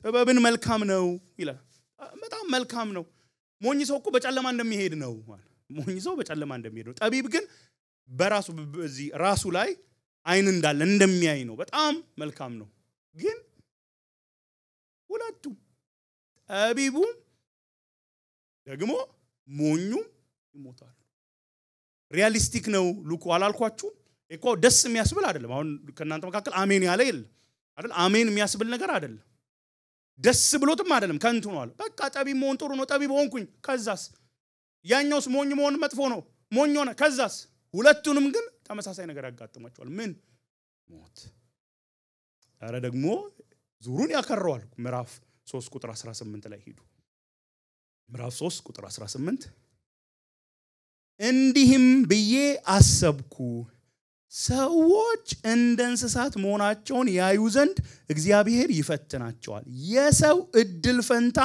ጥበብን መልካም ነው ይላል በጣም መልካም ነው ሞኝ ሰው እኮ በጨለማ እንደሚሄድ ነው ሞኝ ሰው በጨለማ እንደሚሄድ ነው ጠቢብ ግን በራሱ በዚህ ራሱ ላይ አይን እንዳለ እንደሚያይ ነው በጣም መልካም ነው ግን ሁለቱም ጠቢቡ ደግሞ ሞኙ ይሞታል ሪያሊስቲክ ነው ሉክ አላልኳችሁ እኮ ደስ የሚያስብል አይደለም አሁን ከናንተ መካከል አሜን ያለ ይል አይደል አሜን የሚያስብል ነገር አይደለም ደስ ብሎትም አይደለም ከንቱ ነው አለ በቃ ጠቢብ መሆን ጥሩ ነው ጠቢብ ሆንኩኝ ከዛስ ያኛውስ ሞኝ መሆን መጥፎ ነው ሞኝ ሆነ ከዛስ ሁለቱንም ግን ተመሳሳይ ነገር ያጋጥማቸዋል ምን ሞት አረ ደግሞ ዙሩን ያከረዋል ምዕራፍ 3 ቁጥር 18 ላይ ሄዱ ምዕራፍ 3 ቁጥር 18 እንዲህም ብዬ አሰብኩ ሰዎች እንደ እንስሳት መሆናቸውን ያዩ ዘንድ እግዚአብሔር ይፈትናቸዋል የሰው እድል ፈንታ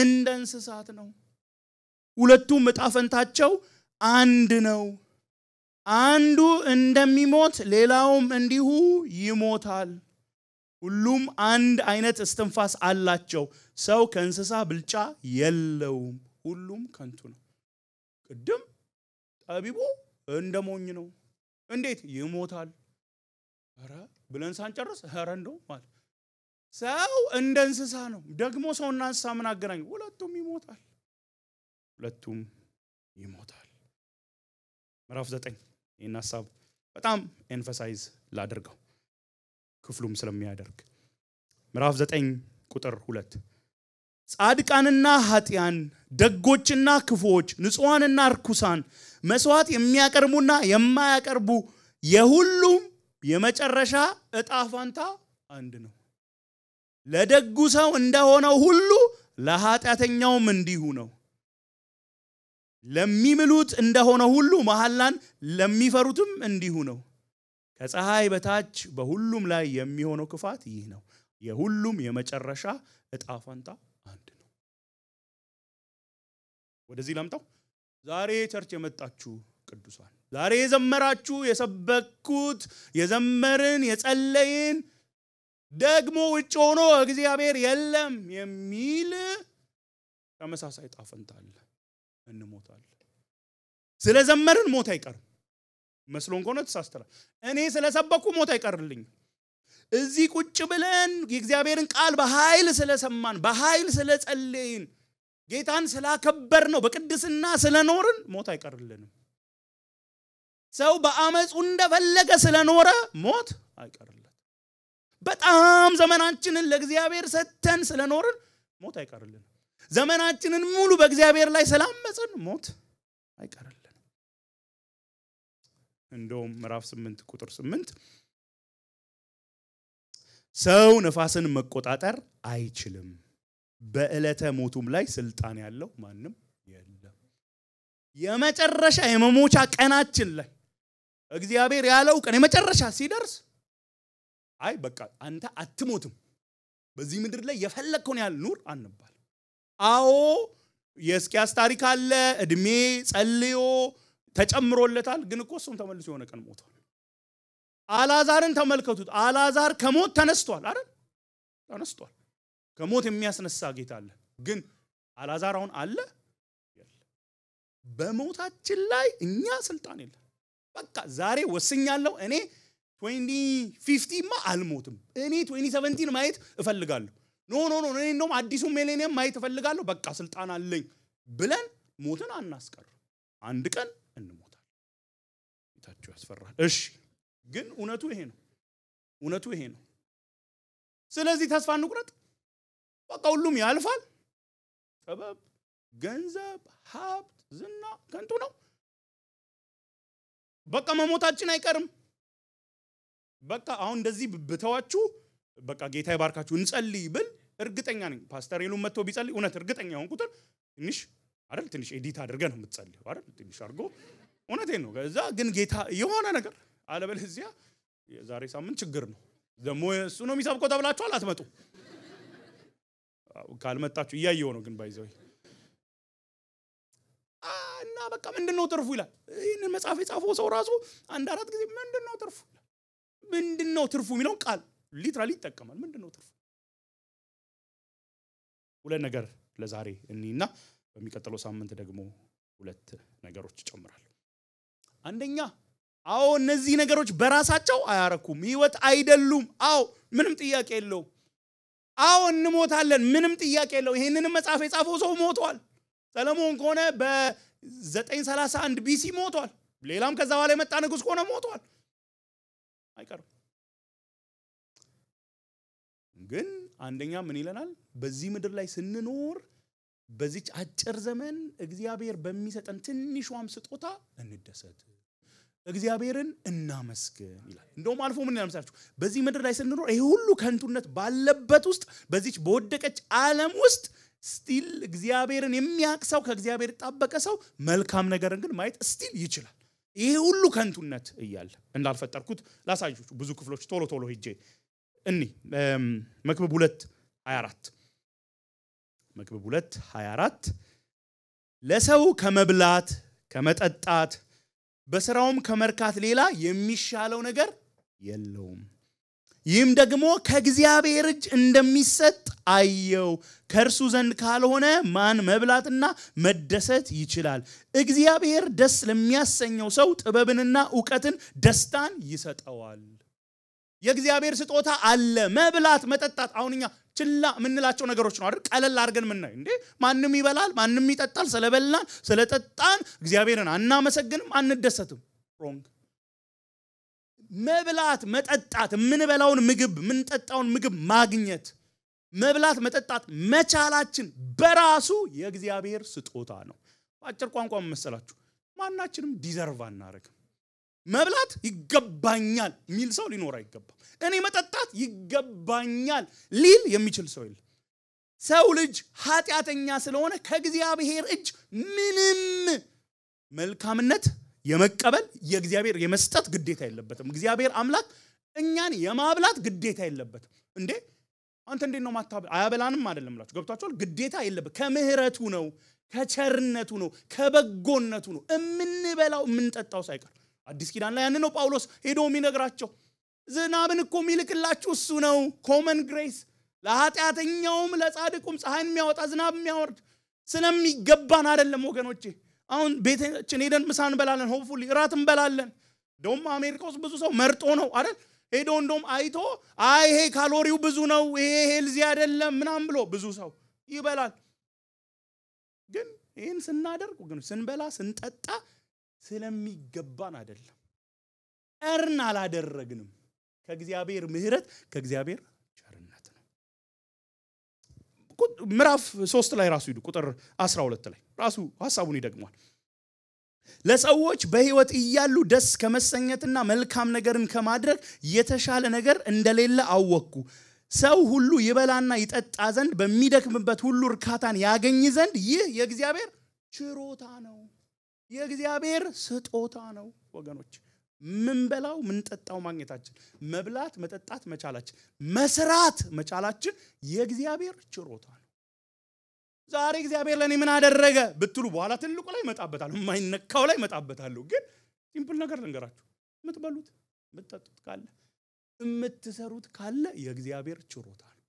እንደ እንስሳት ነው ሁለቱም ዕጣ ፈንታቸው አንድ ነው አንዱ እንደሚሞት ሌላውም እንዲሁ ይሞታል ሁሉም አንድ አይነት እስትንፋስ አላቸው ሰው ከእንስሳ ብልጫ የለውም ሁሉም ከንቱ ነው ቅድም ጠቢቡ እንደሞኝ ነው እንዴት ይሞታል አረ ብለን ሳንጨርስ አረ እንደው ማለት ሰው እንደ እንስሳ ነው ደግሞ ሰውና እንስሳ ምን አገናኝ ሁለቱም ይሞታል ምዕራፍ 9 ይሄን ሐሳብ በጣም ኤንፈሳይዝ ላድርገው ክፍሉም ስለሚያደርግ ምዕራፍ 9 ቁጥር 2 ጻድቃንና ኃጢያን ደጎችና ክፉዎች ንጹሃንና ርኩሳን መስዋዕት የሚያቀርቡና የማያቀርቡ የሁሉም የመጨረሻ ዕጣ ፈንታ አንድ ነው ለደጉ ሰው እንደሆነው ሁሉ ለኃጢያተኛውም እንዲሁ ነው ለሚምሉት እንደሆነ ሁሉ መሐላን ለሚፈሩትም እንዲሁ ነው ከፀሐይ በታች በሁሉም ላይ የሚሆነው ክፋት ይህ ነው የሁሉም የመጨረሻ ዕጣ ፈንታ አንድ ነው ወደዚህ ላምጣው ዛሬ ቸርች የመጣችሁ ቅዱሳን ዛሬ የዘመራችሁ የሰበኩት የዘመርን የጸለይን ደግሞ ውጭ ሆኖ እግዚአብሔር የለም የሚል ተመሳሳይ ዕጣ ፈንታ አለ እንሞታለን ስለዘመርን ሞት አይቀርም መስሎን ከሆነ ተሳስተናል እኔ ስለሰበኩ ሞት አይቀርልኝ እዚህ ቁጭ ብለን የእግዚአብሔርን ቃል በኃይል ስለሰማን በኃይል ስለጸለይን ጌታን ስላከበር ነው በቅድስና ስለኖርን ሞት አይቀርልንም ሰው በአመጹ እንደፈለገ ስለኖረ ሞት አይቀርለት በጣም ዘመናችንን ለእግዚአብሔር ሰጥተን ስለኖርን ሞት አይቀርልን ዘመናችንን ሙሉ በእግዚአብሔር ላይ ስላመጽን ሞት አይቀርልን እንደውም ምዕራፍ 8 ቁጥር 8 ሰው ነፋስን መቆጣጠር አይችልም በእለተ ሞቱም ላይ ስልጣን ያለው ማንም የለም የመጨረሻ የመሞቻ ቀናችን ላይ እግዚአብሔር ያለው ቀን የመጨረሻ ሲደርስ አይ በቃ አንተ አትሞትም በዚህ ምድር ላይ የፈለከውን ያህል ኑር አንባል አዎ የስኪያስ ታሪክ አለ እድሜ ጸልዮ ተጨምሮለታል ግን እኮ እሱም ተመልሶ የሆነ ቀን ሞቷል አላዛርን ተመልከቱት አላዛር ከሞት ተነስቷል አይደል ተነስቷል ከሞት የሚያስነሳ ጌታ አለ ግን አላዛር አሁን አለ በሞታችን ላይ እኛ ስልጣን የለም በቃ ዛሬ ወስኛለሁ እኔ 2050 ማ አልሞትም እኔ 2017 ማየት እፈልጋለሁ ኖ እኔ እንደውም አዲሱ ሚሌኒየም ማየት እፈልጋለሁ በቃ ስልጣን አለኝ ብለን ሞትን አናስቀር አንድ ቀን እንሞታለን ይታችሁ ያስፈራል እሺ ግን እውነቱ ይሄ ነው ስለዚህ ተስፋ እንቁረጥ በቃ ሁሉም ያልፋል ሰበብ ገንዘብ ሀብት ዝና ከንቱ ነው በቃ መሞታችን አይቀርም በቃ አሁን እንደዚህ ብተዋችሁ በቃ ጌታ ይባርካችሁ እንጸልይ ብል እርግጠኛ ነኝ ፓስተር ይሉም መጥቶ ቢጸልይ እውነት እርግጠኛ ሆንኩት ትንሽ ኤዲት አድርገን ነው የምትጸልይው አይደል ትንሽ አድርጎ እውነቴን ነው ከዛ ግን ጌታ የሆነ ነገር አለበለዚያ የዛሬ ሳምንት ችግር ነው ደሞ እሱ ነው የሚሰብከው ተብላችኋል አትመጡ ካልመጣችሁ እያየው ነው ግን ባይዘው እና በቃ ምንድነው ትርፉ ይላል ይሄን መጽሐፍ የጻፈው ሰው ራሱ አንድ አራት ጊዜ ምንድነው ትርፉ የሚለው ቃል ሊትራሊ ይጠቀማል ምንድነው ትርፉ ሁለት ነገር ለዛሬ እኒና በሚቀጥለው ሳምንት ደግሞ ሁለት ነገሮች ጨምራለሁ አንደኛ አዎ እነዚህ ነገሮች በራሳቸው አያረኩም ህይወት አይደሉም አዎ ምንም ጥያቄ የለው አዎ እንሞታለን ምንም ጥያቄ የለው ይሄንን መጽሐፍ የጻፈው ሰው ሞቷል ሰለሞን ከሆነ በ931 ቢሲ ሞቷል ሌላም ከዛ በኋላ የመጣ ንጉስ ከሆነ ሞቷል አይቀርም ግን አንደኛ ምን ይለናል በዚህ ምድር ላይ ስንኖር በዚች አጭር ዘመን እግዚአብሔር በሚሰጠን ትንሿም ስጦታ እንደሰት እግዚአብሔርን እናመስግን ይላል እንደውም አልፎ ምን ያመሳችሁ በዚህ ምድር ላይ ስንኖር ይሄ ሁሉ ከንቱነት ባለበት ውስጥ በዚች በወደቀች ዓለም ውስጥ ስቲል እግዚአብሔርን የሚያቅሰው ከእግዚአብሔር ተጣበቀ ሰው መልካም ነገርን ግን ማየት ስቲል ይችላል ይሄ ሁሉ ከንቱነት እያለ እንዳልፈጠርኩት ላሳያችሁ ብዙ ክፍሎች ቶሎ ሄጄ መክብብ 2:24 ለሰው ከመብላት ከመጠጣት በስራውም ከመርካት ሌላ የሚሻለው ነገር የለውም ይህም ደግሞ ከእግዚአብሔር እጅ እንደሚሰጥ አየው ከእርሱ ዘንድ ካልሆነ ማን መብላትና መደሰት ይችላል እግዚአብሔር ደስ ለሚያሰኘው ሰው ጥበብንና ዕውቀትን ደስታን ይሰጠዋል የእግዚአብሔር ስጦታ አለ መብላት መጠጣት አሁንኛ ችላ ምንላቸው ነገሮች ነው አይደል ቀለል አድርገን ምን እንዴ ማንንም ይበላል ማንንም ይጠጣል ስለበላን ስለጠጣን እግዚአብሔርን አናመሰግንም አንደሰትም ሮንግ መብላት መጠጣት ምንበላውን ምግብ ምንጠጣውን ምግብ ማግኘት መብላት መጠጣት መቻላችን በራሱ የእግዚአብሔር ስጦታ ነው አጭር ቋንቋ መሰላችሁ ማናችንም ዲዘርቭ አናረግም መብላት ይገባኛል ሚል ሰው ሊኖር አይገባም እኔ መጠጣት ይገባኛል ሊል የሚችል ሰው የለም ሰው ልጅ ኃጢያተኛ ስለሆነ ከእግዚአብሔር እጅ ምንም መልካምነት የመቀበል የእግዚአብሔር የመስጠት ግዴታ የለበትም እግዚአብሔር አምላክ እኛን የማብላት ግዴታ የለበትም እንዴ አንተ እንዴት ነው ማታበል አያበላንም አይደለምላችሁ ገብታችኋል ግዴታ የለበት ከምህረቱ ነው ከቸርነቱ ነው ከበጎነቱ ነው እምንበላው ምንጠጣው ሳይቀር አዲስ ኪዳን ላይ ያን ነው ጳውሎስ ሄዶ የሚነግራቸው ዝናብን እኮ የሚልክላችሁ እሱ ነው ኮመን ግሬስ ለኃጢያተኛውም ለጻድቁም ፀሐይን የሚያወጣ ዝናብ የሚያወርድ ስለሚገባን አይደለም ወገኖቼ አሁን ቤታችን ሄደን ምሳ እንበላለን ሆፕፉሊ እራት እንበላለን ደም አሜሪካ ውስጥ ብዙ ሰው መርጦ ነው አይደል ሄዶ እንደውም አይቶ ይሄ ካሎሪው ብዙ ነው ይሄ ሄልዚ አይደለም ምናም ብሎ ብዙ ሰው ይበላል ግን ይሄን ስናደርግ ግን ስንበላ ስንጠጣ ስለሚገባን አይደለም እርን አላደረግንም ከእግዚአብሔር ምህረት ከእግዚአብሔር ቸርነት ነው። ምዕራፍ 3 ላይ ራሱ ሂዱ ቁጥር 12 ላይ ራሱ ሐሳቡን ይደግማል። ለሰዎች በህይወት እያሉ ደስ ከመሰኘትና መልካም ነገርን ከማድረግ የተሻለ ነገር እንደሌለ አወቅኩ። ሰው ሁሉ ይበላና ይጠጣ ዘንድ በሚደክምበት ሁሉ እርካታን ያገኝ ዘንድ ይህ የእግዚአብሔር ችሮታ ነው፣ የእግዚአብሔር ስጦታ ነው። ወገኖች ምን በላው ምን ጠጣው ማግኘታችን፣ መብላት መጠጣት መቻላችን፣ መስራት መቻላችን የእግዚአብሔር ችሮታ ነው። ዛሬ እግዚአብሔር ለኔ ምን አደረገ ብትሉ በኋላ ትልቁ ላይ መጣበታለሁ፣ የማይነካው ላይ መጣበታለሁ። ግን ሲምፕል ነገር ልንገራችሁ፣ የምትበሉት የምትጠጡት ካለ የምትሰሩት ካለ የእግዚአብሔር ችሮታ ነው።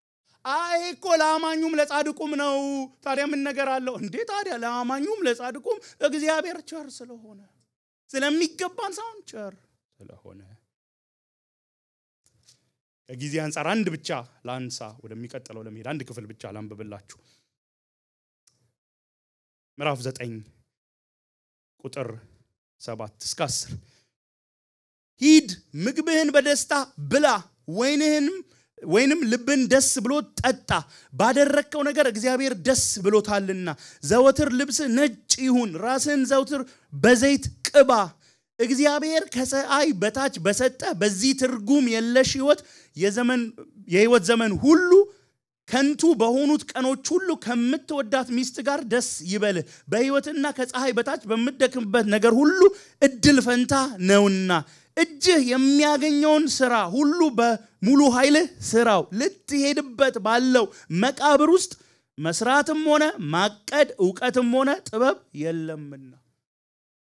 አይ እኮ ለአማኙም ለጻድቁም ነው። ታዲያ ምን ነገር አለው እንዴ? ታዲያ ለአማኙም ለጻድቁም እግዚአብሔር ቸር ስለሆነ ስለሚገባን ሳይሆን ቸር ስለሆነ። ከጊዜ አንፃር አንድ ብቻ ላንሳ፣ ወደሚቀጥለው ለመሄድ አንድ ክፍል ብቻ ላንብብላችሁ። ምዕራፍ 9 ቁጥር 7 እስከ 10 ሂድ ምግብህን በደስታ ብላ ወይንም ልብን ደስ ብሎ ጠጣ፣ ባደረከው ነገር እግዚአብሔር ደስ ብሎታልና። ዘወትር ልብስ ነጭ ይሁን፣ ራስን ዘወትር በዘይት ቅባ። እግዚአብሔር ከፀሐይ በታች በሰጠ በዚህ ትርጉም የለሽ የህይወት ዘመን ሁሉ ከንቱ በሆኑት ቀኖች ሁሉ ከምትወዳት ሚስት ጋር ደስ ይበልህ። በህይወትና ከፀሐይ በታች በመደክምበት ነገር ሁሉ እድል ፈንታ ነውና እጅህ የሚያገኘውን ሥራ ሁሉ በሙሉ ኃይል ስራው። ልትሄድበት ባለው መቃብር ውስጥ መስራትም ሆነ ማቀድ ዕውቀትም ሆነ ጥበብ የለምና።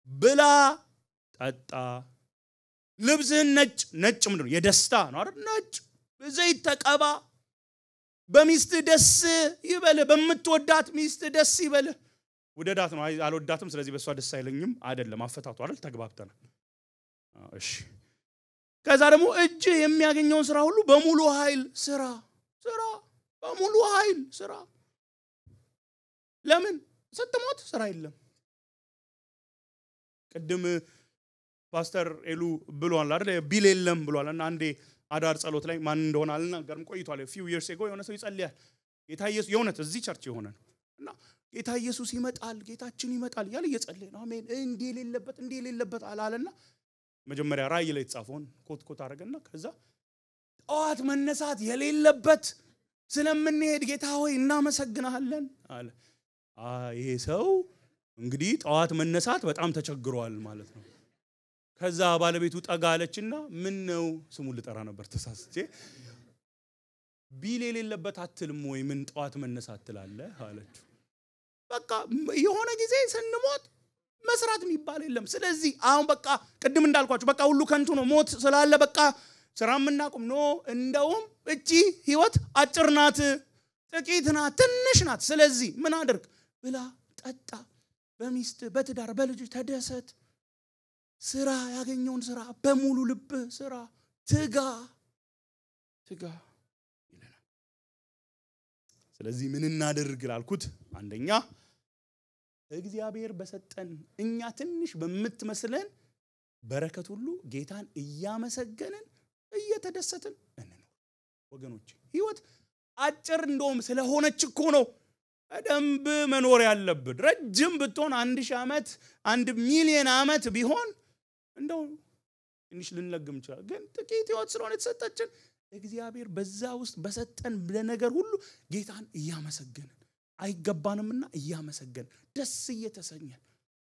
ብላ ጠጣ፣ ልብስህን ነጭ ምንድነው? የደስታ ነው አይደል? ነጭ ዘይት ተቀባ፣ በሚስት ደስ ይበልህ፣ በምትወዳት ሚስት ደስ ይበልህ። ወደዳት ነው አልወዳትም ስለዚህ በሷ ደስ አይለኝም አይደለም፣ አፈታቱ አይደል? ተግባብተናል። እሺ ከዛ ደግሞ እጅ የሚያገኘውን ሥራ ሁሉ በሙሉ ኃይል ስራ፣ በሙሉ ኃይል ስራ። ለምን ስትሞት ስራ የለም። ቅድም ፓስተር ኤሉ ብሏል አይደል? ቢል የለም ብሏል። እና አንዴ አዳር ጸሎት ላይ ማን እንደሆነ አልናገርም ቆይቷል። few years ago የሆነ ሰው ይጸልያል። ጌታ ኢየሱስ የሆነት እዚህ ቸርች የሆነ ነው እና ጌታ ኢየሱስ ይመጣል፣ ጌታችን ይመጣል ያለ እየጸለየ ነው። አሜን እንዴ የሌለበት አላለና መጀመሪያ ራእይ ላይ ተጻፈውን ኮት አረጋና ከዛ ጠዋት መነሳት የሌለበት ስለምንሄድ ጌታ ሆይ እናመሰግናለን አለ። ይሄ ሰው እንግዲህ ጠዋት መነሳት በጣም ተቸግሯል ማለት ነው። ከዛ ባለቤቱ ጠጋ አለችና ምን ነው ስሙን ልጠራ ነበር ተሳስቼ፣ ቢል የሌለበት አትልም ወይ ምን ጠዋት መነሳት ትላለህ አለችው። በቃ የሆነ ጊዜ ስንሞት መስራት የሚባል የለም። ስለዚህ አሁን በቃ ቅድም እንዳልኳችሁ በቃ ሁሉ ከንቱ ነው፣ ሞት ስላለ በቃ ስራ ምናቆም ነው። እንደውም እቺ ህይወት አጭር ናት፣ ጥቂት ናት፣ ትንሽ ናት። ስለዚህ ምን አድርግ? ብላ ጠጣ፣ በሚስት በትዳር በልጅ ተደሰት፣ ስራ፣ ያገኘውን ስራ በሙሉ ልብ ስራ፣ ትጋ ይለናል። ስለዚህ ምን እናድርግ ላልኩት አንደኛ እግዚአብሔር በሰጠን እኛ ትንሽ በመትመስለን በረከት ሁሉ ጌታን እያመሰገንን እየተደሰትን እንኖር። ወገኖች ህይወት አጭር እንደውም ስለሆነች እኮ ነው ደንብ መኖር ያለብን። ረጅም ብትሆን 1000 ዓመት 1 ሚሊዮን ዓመት ቢሆን እንደው ትንሽ ልንለግም ይችላል። ግን ጥቂት ህይወት ስለሆነ የተሰጠችን እግዚአብሔር በዛ ውስጥ በሰጠን ነገር ሁሉ ጌታን እያመሰገንን አይገባንምና እያመሰገን ደስ እየተሰኘን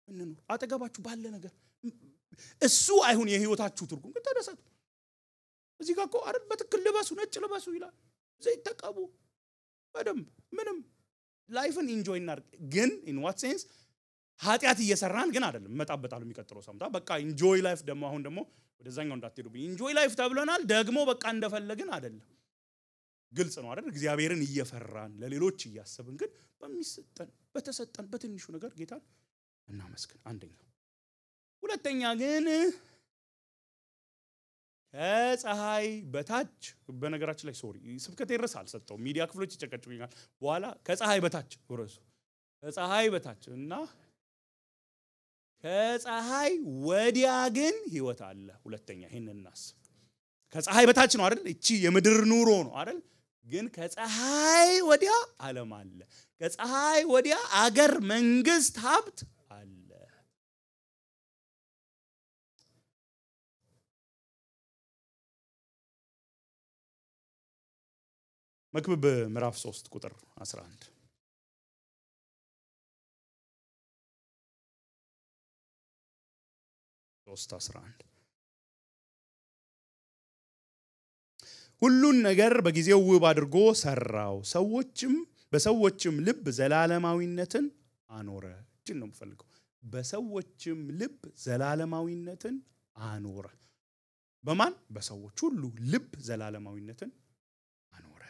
እንኖር። አጠገባችሁ ባለ ነገር እሱ አይሁን የህይወታችሁ ትርጉም፣ ግን ተደሰቱ። እዚህ ጋር እኮ አይደል በትክክል ልበሱ፣ ነጭ ልበሱ ይላል፣ ዘይት ተቀቡ በደንብ ምንም ላይፍን ኢንጆይ እናድርግ። ግን ኢን ዋት ሴንስ ኃጢአት እየሰራን ግን አይደለም። መጣበታለሁ የሚቀጥለው ሰምታ በቃ ኢንጆይ ላይፍ ደግሞ አሁን ደግሞ ወደዛኛው እንዳትሄዱብኝ። ኢንጆይ ላይፍ ተብለናል ደግሞ በቃ እንደፈለግን አይደለም። ግልጽ ነው አይደል? እግዚአብሔርን እየፈራን ለሌሎች እያሰብን ግን በተሰጠን በትንሹ ነገር ጌታን እናመስግን። አንደኛው። ሁለተኛ ግን ከፀሐይ በታች በነገራችን ላይ ሶሪ ስብከቴ ርዕስ አልሰጠው፣ ሚዲያ ክፍሎች ይጨቀጭቁኛል በኋላ። ከፀሐይ በታች ርዕሱ ከፀሐይ በታች እና ከፀሐይ ወዲያ ግን ህይወት አለ ሁለተኛ ይሄንን እናስብ ከፀሐይ በታች ነው አይደል እቺ የምድር ኑሮ ነው አይደል ግን ከፀሐይ ወዲያ ዓለም አለ ከፀሐይ ወዲያ አገር መንግስት ሀብት አለ መክብብ ምዕራፍ 3 ቁጥር 11 3:11 ሁሉን ነገር በጊዜው ውብ አድርጎ ሰራው በሰዎችም ልብ ዘላለማዊነትን አኖረ እቺን ነው የምፈልገው በሰዎችም ልብ ዘላለማዊነትን አኖረ በማን በሰዎች ሁሉ ልብ ዘላለማዊነትን አኖረ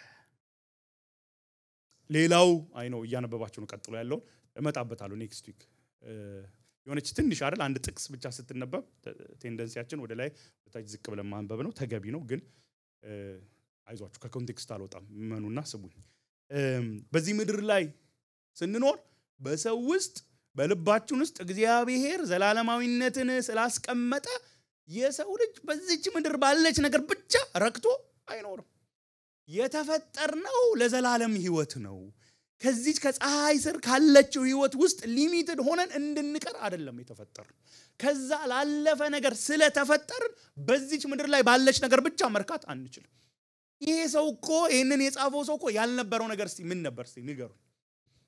ሌላው አይ ነው ያነበባችሁ ነው ቀጥሎ ያለው እመጣበታለሁ ኔክስት ዊክ የሆነች ትንሽ አይደል አንድ ጥቅስ ብቻ ስትነበብ ቴንደንሲያችን ወደ ላይ በታች ዝቅ ብለን ማንበብ ነው ተገቢ ነው ግን አይዟችሁ ከኮንቴክስት አልወጣም መኑና ስሙኝ በዚህ ምድር ላይ ስንኖር በሰው ውስጥ በልባችን ውስጥ እግዚአብሔር ዘላለማዊነትን ስላስቀመጠ የሰው ልጅ በዚች ምድር ባለች ነገር ብቻ ረክቶ አይኖርም የተፈጠርነው ለዘላለም ህይወት ነው ከዚህ ከፀሐይ ስር ካለችው ህይወት ውስጥ ሊሚትድ ሆነን እንድንቀር አይደለም የተፈጠርነው ከዛ ላለፈ ነገር ስለተፈጠርን በዚች ምድር ላይ ባለች ነገር ብቻ መርካት አንችልም ይሄ ሰው እኮ ይሄንን የጻፈው ሰው እኮ ያልነበረው ነገር እስቲ ምን ነበር እስቲ ንገሩ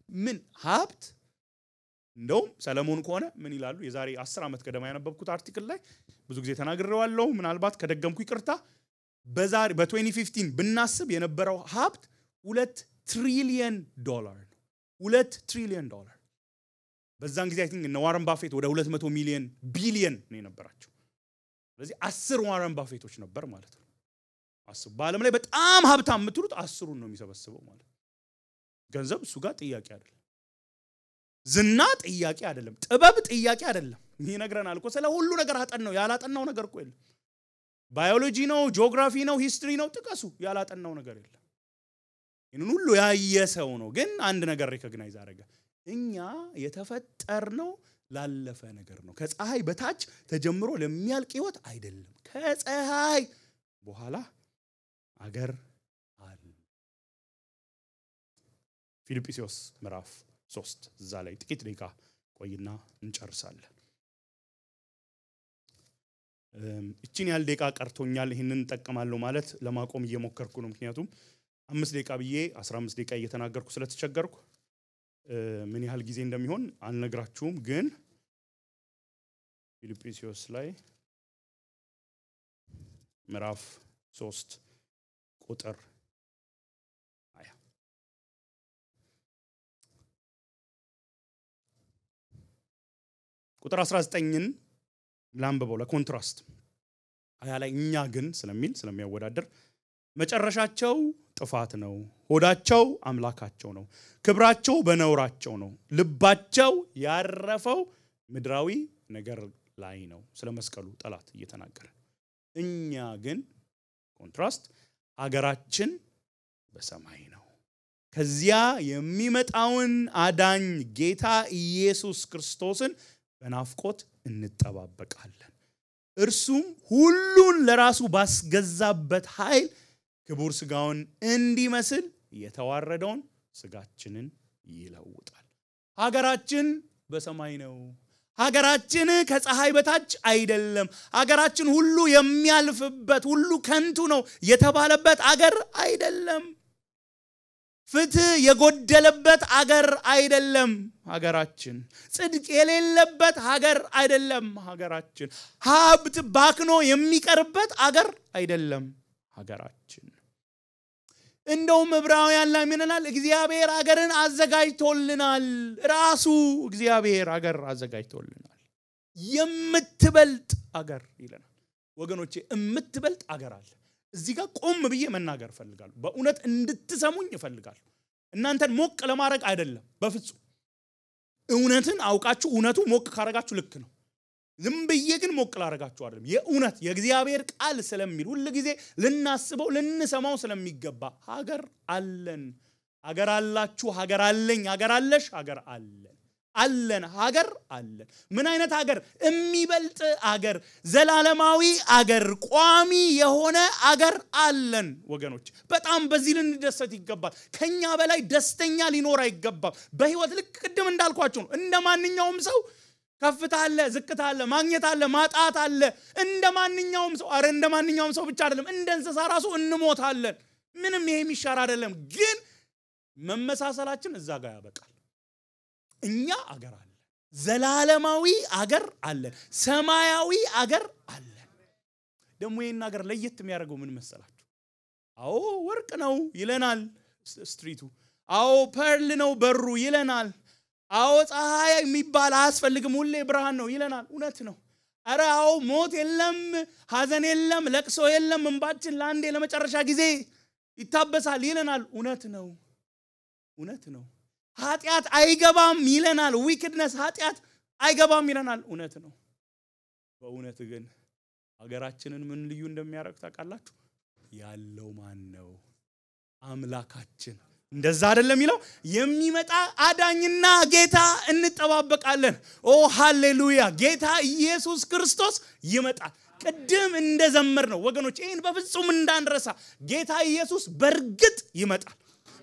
ምን ሀብት እንደውም ሰለሞን ከሆነ ምን ይላሉ የዛሬ 10 ዓመት ገደማ ያነበብኩት አርቲክል ላይ ብዙ ጊዜ ተናግሬዋለሁ ምናልባት ከደገምኩ ይቅርታ በዛሬ በ2015 ብናስብ የነበረው ሀብት $2 trillion ነው $2 trillion በዛን ጊዜ አይ ቲንክ እነ ዋረን ባፌት ወደ 200 ሚሊዮን ቢሊየን ነው የነበራቸው ስለዚህ 10 ዋረን ባፌቶች ነበር ማለት ነው አስብ በዓለም ላይ በጣም ሀብታም የምትሉት 10ን ነው የሚሰበስበው ማለት ገንዘብ እሱ ጋር ጥያቄ አይደለም ዝና ጥያቄ አይደለም ጥበብ ጥያቄ አይደለም ይነግረናል እኮ ስለ ሁሉ ነገር አጠናው ያላጠናው ነገር እኮ የለም ባዮሎጂ ነው ጂኦግራፊ ነው ሂስትሪ ነው ጥቀሱ ያላጠናው ነገር የለም ይሄን ሁሉ ያየሰው ነው ግን አንድ ነገር ሪኮግናይዝ አደረገ እኛ የተፈጠርነው ላለፈ ነገር ነው ከፀሐይ በታች ተጀምሮ ለሚያልቅ ህይወት አይደለም ከፀሐይ በኋላ አገር አለ ፊልጵስዩስ ምዕራፍ 3 እዛ ላይ ጥቂት ደቂቃ ቆይና እንጨርሳለን እቺን ያህል ደቂቃ ቀርቶኛል ይሄንን እንጠቀማለሁ ማለት ለማቆም እየሞከርኩ ነው ምክንያቱም 5 ደቂቃ ብዬ 15 ደቂቃ እየተናገርኩ ስለተቸገርኩ ምን ያህል ጊዜ እንደሚሆን አልነግራችሁም ግን ፊልጵስዩስ ላይ ምዕራፍ 3 ቁጥር 20 ቁጥር 19ን ላንብበው ለኮንትራስት አያ ላይ እኛ ግን ስለሚያወዳደር መጨረሻቸው ጥፋት ነው ሆዳቸው አምላካቸው ነው ክብራቸው በነውራቸው ነው ልባቸው ያረፈው ምድራዊ ነገር ላይ ነው ስለ መስቀሉ ጠላት እየተናገረ እኛ ግን ኮንትራስት ሀገራችን በሰማይ ነው ከዚያ የሚመጣውን አዳኝ ጌታ ኢየሱስ ክርስቶስን በናፍቆት እንጠባበቃለን እርሱም ሁሉን ለራሱ ባስገዛበት ኃይል ክቡር ስጋውን እንዲመስል የተዋረደውን ስጋችንን ይለውጣል ሀገራችን በሰማይ ነው ሀገራችን ከፀሐይ በታች አይደለም ሀገራችን ሁሉ የሚያልፍበት ሁሉ ከንቱ ነው የተባለበት አገር አይደለም ፍትህ የጎደለበት አገር አይደለም ሀገራችን ጽድቅ የሌለበት ሀገር አይደለም ሀገራችን ሀብት ባክኖ የሚቀርበት አገር አይደለም ሀገራችን እንደውም ዕብራውያን ላይ ምን ይላል እግዚአብሔር አገርን አዘጋጅቶልናል ራሱ እግዚአብሔር አገር አዘጋጅቶልናል የምትበልጥ አገር ይለናል ወገኖቼ የምትበልጥ አገር አለ እዚህ ጋር ቆም ብዬ መናገር ፈልጋለሁ በእውነት እንድትሰሙኝ ፈልጋለሁ እናንተን ሞቅ ለማድረግ አይደለም በፍጹም እውነትን አውቃችሁ እውነቱ ሞቅ ካረጋችሁ ልክ ነው ዝም ብዬ ግን ሞቅ ላረጋችሁ አይደለም የእውነት የእግዚአብሔር ቃል ስለሚል ሁሉ ጊዜ ልናስበው ልንሰማው ስለሚገባ ሀገር አለን ሀገር አላችሁ ሀገር አለኝ ሀገር አለሽ ሀገር አለን አለን ሀገር አለን ምን አይነት ሀገር የሚበልጥ ሀገር ዘላለማዊ ሀገር ቋሚ የሆነ ሀገር አለን ወገኖች በጣም በዚህ ልንደሰት ይገባል ከኛ በላይ ደስተኛ ሊኖር አይገባም በህይወት ልክ ቅድም እንዳልኳችሁ ነው እንደማንኛውም ሰው ከፍታ አለ ዝቅታ አለ ማግኘት አለ ማጣት አለ እንደማንኛውም ሰው አረ እንደማንኛውም ሰው ብቻ አይደለም እንደ እንስሳ ራሱ እንሞታለን ምንም ይሄ የሚሻር አይደለም ግን መመሳሰላችን እዛ ጋር ያበቃል እኛ አገር አለ ዘላለማዊ አገር አለ ሰማያዊ አገር አለ ደሞ ይሄን አገር ለየት የሚያደርገው ምን መሰላችሁ አዎ ወርቅ ነው ይለናል ስትሪቱ አዎ ፐርል ነው በሩ ይለናል አዎ ፀሐይ የሚባል አያስፈልግም ሁሌ ብርሃን ነው ይለናል እውነት ነው አረ አዎ ሞት የለም ሐዘን የለም ለቅሶ የለም እንባችን ለአንዴ ለመጨረሻ ጊዜ ይታበሳል ይለናል እውነት ነው ኃጢአት አይገባም ይለናል ዊክድነስ ኃጢአት አይገባም ይለናል እውነት ነው በእውነት ግን ሀገራችንን ምን ልዩ እንደሚያረክ ታውቃላችሁ ያለው ማን ነው አምላካችን እንደዛ አይደለም ይለው የሚመጣ አዳኝና ጌታ እንጠባበቃለን ኦ ሃሌሉያ ጌታ ኢየሱስ ክርስቶስ ይመጣል ቅድም እንደዘመር ነው ወገኖች ይሄን በፍጹም እንዳንረሳ ጌታ ኢየሱስ በርግጥ ይመጣል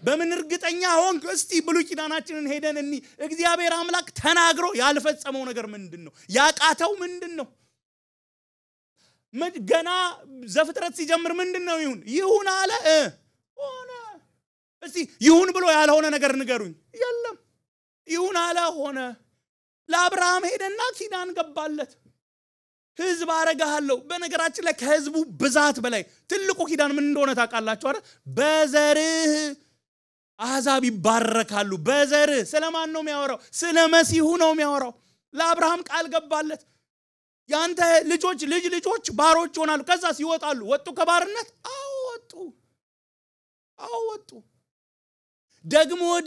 በምን እርግጠኛ ሆንክ እስቲ ብሉይ ኪዳናችንን ሄደን እንይ እግዚአብሔር አምላክ ተናግሮ ያልፈጸመው ነገር ምንድነው ያቃተው ምንድነው ገና ዘፍጥረት ሲጀምር ምንድነው ይሁን አለ ሆነ እስቲ ይሁን ብሎ ያልሆነ ነገር ንገሩኝ የለም ይሁን አለ ሆነ ለአብርሃም ሄደና ኪዳን ገባለት ህዝብ አረጋለሁ በነገራችን ላይ ከህዝቡ ብዛት በላይ ትልቁ ኪዳን ምን እንደሆነ ታውቃላችሁ አይደል በዘርህ አሕዛብ ይባረካሉ በዘርህ ስለማን ነው የሚያወራው ስለ መሲሁ ነው የሚያወራው ለአብርሃም ቃል ገባለት ያንተ ልጆች ባሮች ሆናሉ ከዛስ ይወጣሉ ወጡ ከባርነት አወጡ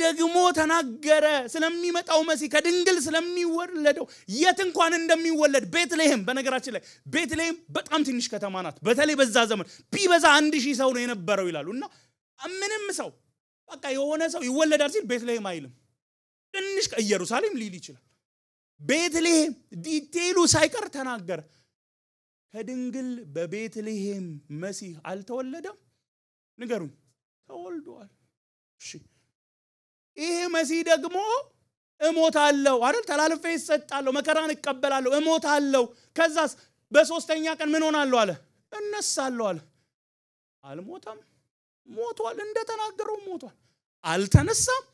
ደግሞ ተናገረ ስለሚመጣው መሲህ ከድንግል ስለሚወለደው የት እንኳን እንደሚወለድ ቤትልሔም በነገራችን ላይ ቤትልሔም በጣም ትንሽ ከተማ ናት በተለይ በዛ ዘመን ቢበዛ 1000 ሰው ነው የነበረው ይላሉና ምንም ሰው በቃ የሆነ ሰው ይወለዳል ሲል ቤትልሔም አይልም ትንሽ ኢየሩሳሌም ሊል ይችላል ቤትልሔም ዲቴሉ ሳይቀር ተናገረ ከድንግል በቤትልሔም መሲህ አልተወለደም ንገሩኝ ተወልዷል እሺ ይሄ መሲህ ደግሞ እሞታለሁ አይደል ተላልፌ ይሰጣለሁ መከራን እቀበላለሁ እሞታለሁ ከዛስ በሶስተኛ ቀን ምን ሆናለሁ አለ እነሳለሁ አለ አልሞተም ሞቷል እንደተናገረው ሞቷል አልተነሳም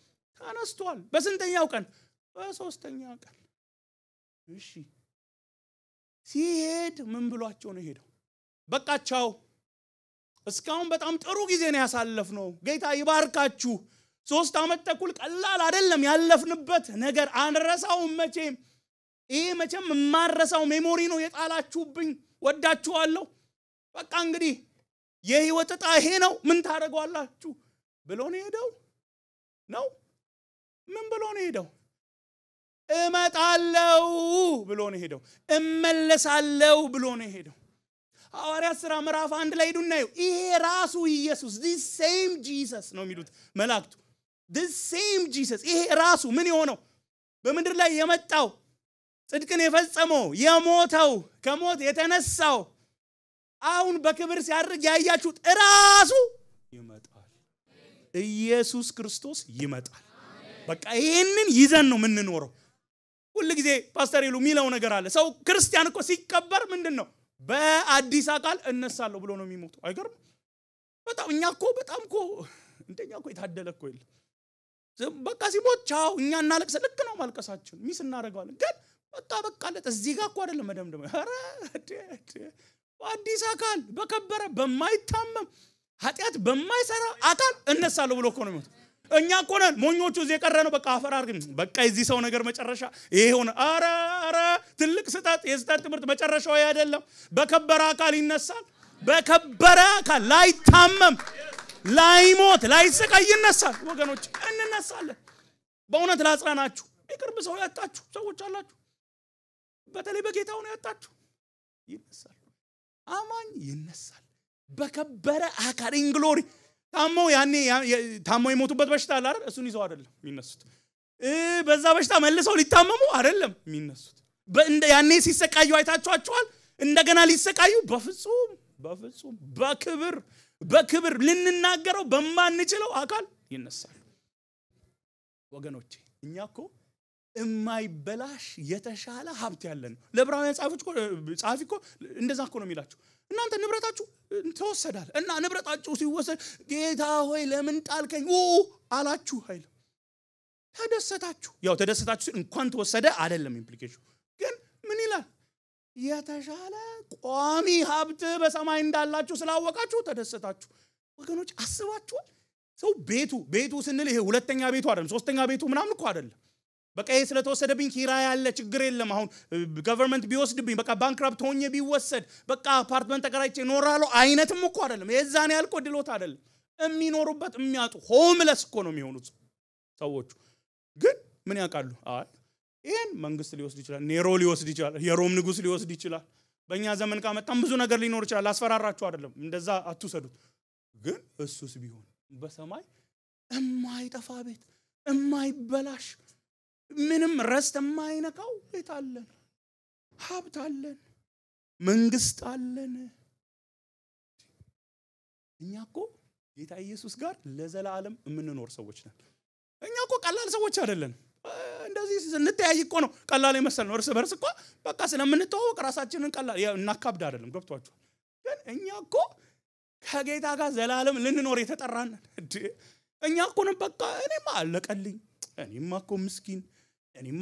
ተነስቷል በስንተኛው ቀን በሶስተኛው ቀን እሺ ሲሄድ ምን ብሏቸው ነው ሄደው በቃቻው እስካሁን በጣም ጥሩ ጊዜ ነው ያሳለፍነው ጌታ ይባርካችሁ 3 አመት ተኩል ቀላል አይደለም ያለፍንበት ነገር አንረሳው መቼም ይሄ መቼም ማረሳው ሜሞሪ ነው የጣላችሁብኝ ወዳችኋለሁ በቃ እንግዲህ የህይወት ጣ ይሄ ነው ምን ታረጋላችሁ ብሎ ነው ሄደው ነው ምን ብሎ ነው ሄደው እመጣለሁ ብሎ ነው ሄደው እመለሳለሁ ብሎ ነው ሄደው ሐዋርያት ሥራ ምዕራፍ 1 ላይ ሄዱና ይሄ ራሱ ኢየሱስ this same Jesus ነው የሚሉት መላእክቱ this same Jesus ይሄ ራሱ ምን የሆነው በመድር ላይ የመጣው ጽድቅን የፈጸመው የሞተው ከሞት የተነሳው አሁን በክብር ሲያርግ ያያችሁት ራሱ ይመጣል ኢየሱስ ክርስቶስ ይመጣል በቃ ይሄንን ይዘን ነው ምንኖረው ሁሉ ጊዜ ፓስተር ይሉ ሚለው ነገር አለ ሰው ክርስቲያን እኮ ሲቀበር ምንድነው በአዲስ አካል እነሳለሁ ብሎ ነው የሚሞተው አይገርም በጣም በጣም እኮ እንደኛ እኮ የታደለ እኮ ይል በቃ ሲሞት ቻው እኛ እናለቅስ ልክ ነው ማልቀሳችን ሚስ እናረጋለን ግን በቃለት እዚህ ጋር እኮ አይደለም መደምደም ኧረ በአዲስ አካል በከበረ በማይታመም ኃጢአት በማይሰራ አካል እነሳለሁ ብሎ እኮ ነው የሚሞተው እኛ እኮ ነን ሞኞቹ እዚህ የቀረነው በቃ አፈር አርግን በቃ እዚህ ሰው ነገር መጨረሻ ይሄ ሆነ አረ ትልቅ ስጣት የስጣት ትምርት መጨረሻው አይደለም በከበረ አካል ይነሳል በከበረ አካል ላይታመም ላይሞት ላይሰቃይ ይነሳል ወገኖች እንነሳለን በእውነት ላጽናናችሁ ይቅርብ ሰው ያጣችሁ ሰዎች አላችሁ በተለይ በጌታው ነው ያጣችሁ ይነሳል አማኝ ይነሳል በከበረ አካል ኢን ግሎሪ ታሞ ያኔ ታሞ የሞቱበት በሽታ አለ አይደል እሱን ይዘው አይደለም የሚነሱት በዛ በሽታ መልሰው ሊታመሙ አይደለም የሚነሱት በእንደ ያኔ ሲሰቃዩ አይታችኋቸዋል እንደገና ሊሰቃዩ በፍጹም በክብር ልንናገረው በማንችለው አካል ይነሳል ወገኖቼ እኛኮ የማይበላሽ የተሻለ ሀብት ያለን ለዕብራውያን ጻፊኮ እንደዛ እኮ ነው የሚላችሁ እናንተ ንብረታችሁ ተወሰዳል እና ንብረታችሁ ሲወሰድ ጌታ ሆይ ለምን ጣልከኝ አላችሁ አይደል ተደሰታችሁ ያው ተደሰታችሁ እንኳን ተወሰደ አይደለም ኢምፕሊኬሽኑ ግን ምን ይላል የተሻለ ቋሚ ሀብት በሰማይ እንዳላችሁ ስላወቃችሁ ተደሰታችሁ ወገኖች አስባችኋል ሰው ቤቱ ስንል ይሄ ሁለተኛ ቤቱ አይደለም ሶስተኛ ቤቱ ምናምን እኮ አይደለም በቃ ይሄ ስለተወሰደብኝ ኪራይ ያለ ችግር የለም አሁን ገቨርንመንት ቢወስድብኝ በቃ ባንክራፕት ሆኜ ቢወሰድ በቃ አፓርትመንት ተከራይቼ ኖራለሁ አይነትም እኮ አይደለም የዛኔ ያልቆ ድሎት አይደለም የሚኖሩበት የሚያጡ ሆምለስ እኮ ነው የሚሆኑት ሰዎቹ ግን ምን ያውቃሉ አይ ይሄን መንግስት ሊወስድ ይችላል ኔሮ ሊወስድ ይችላል የሮም ንጉስ ሊወስድ ይችላል በእኛ ዘመን ካመጣም ብዙ ነገር ሊኖር ይችላል አስፈራራችሁ አይደለም እንደዛ አትውሰዱት ግን እሱስ ቢሆን በሰማይ የማይጠፋ ቤት የማይበላሽ ምንም ረስት የማይነካው ቤት አለን ሀብት አለን መንግስት አለን እኛኮ ጌታ ኢየሱስ ጋር ለዘላለም የምንኖር ሰዎች ነን እኛኮ ቀላል ሰዎች አይደለን እንደዚህ እንተያይ እኮ ነው ቀላል ይመስል ነው እርስ በርስ እኮ በቃ ስለምንተዋወቅ ራሳችንን ቀላል እናካብድ አይደለም ገብቷችሁ ግን እኛኮ ከጌታ ጋር ዘላለም ልንኖር የተጠራን እኛኮ ነው በቃ እኔማ አለቀልኝ እኔማ እኮ ምስኪን እኔማ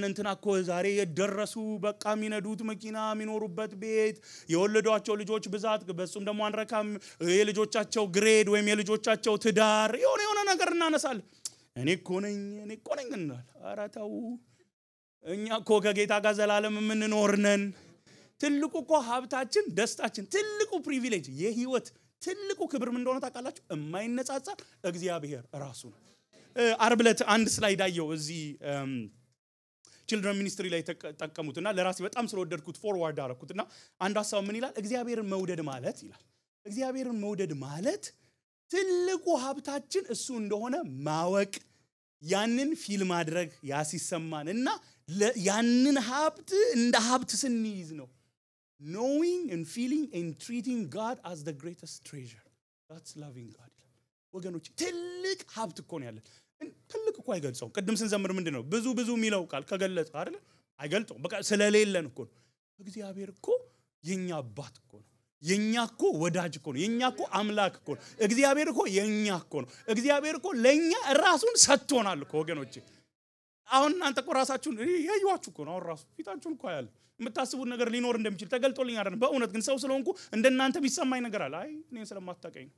እንትና እኮ ዛሬ የደረሱ በቃ የሚነዱት መኪና የሚኖሩበት ቤት የወለዷቸው ልጆች ብዛት በሱም ደግሞ አንረካም የልጆቻቸው ግሬድ ወይም የልጆቻቸው ትዳር የሆነ ነገር እናነሳለን እኔ እኮ ነኝ እንላለን ኧረ ተው እኛ እኮ ከጌታ ጋር ዘላለም የምንኖር ነን ትልቁ እኮ ሀብታችን ደስታችን ትልቁ ፕሪቪሌጅ የህይወት ትልቁ ክብር ምን እንደሆነ ታውቃላችሁ የማይነጻጸር እግዚአብሔር ራሱ ነው አርብለት አንድ ስላይድ አየው እዚህ ቺልድረን ሚኒስትሪ ላይ ተጠቀሙትና ለራሴ በጣም ስለወደድኩት ፎርዋርድ አረኩትና አንድ ሐሳብ ምን ይላል እግዚአብሔርን መውደድ ማለት ይላል እግዚአብሔርን መውደድ ማለት ትልቁ ሀብታችን እሱ እንደሆነ ማወቅ ያንን ፊል ማድረግ ያሲሰማንና ያንን ሀብት እንደ ሀብት ስንይዝ ነው knowing and feeling and treating God as the greatest treasure that's loving God ወገኖች ትልቅ ሀብት እኮ ነው ያለን ትልቅ እኮ አይገልጸው ቅድም ስንዘምር ምንድነው ብዙ ሚለው ቃል ከገለጸ አይደል አይገልጸው በቃ ስለሌለን እኮ እግዚአብሔር እኮ የኛ አባት እኮ ነው የኛ እኮ ወዳጅ እኮ ነው የኛ እኮ አምላክ እኮ ነው እግዚአብሔር እኮ የኛ እኮ ነው እግዚአብሔር እኮ ለኛ ራሱን ሰጥቶናል እኮ ወገኖች አሁን እናንተ እኮ ራሳችሁን ያዩዋችሁ እኮ ነው ራሱ ፊታችሁን እኮ ያያል የምታስቡት ነገር ሊኖር እንደሚችል ተገልጦልኝ አይደል በእውነት ግን ሰው ስለሆንኩ እንደናንተ ቢሰማኝ ነገር አለ አይ እኔን ስለማታቀኝ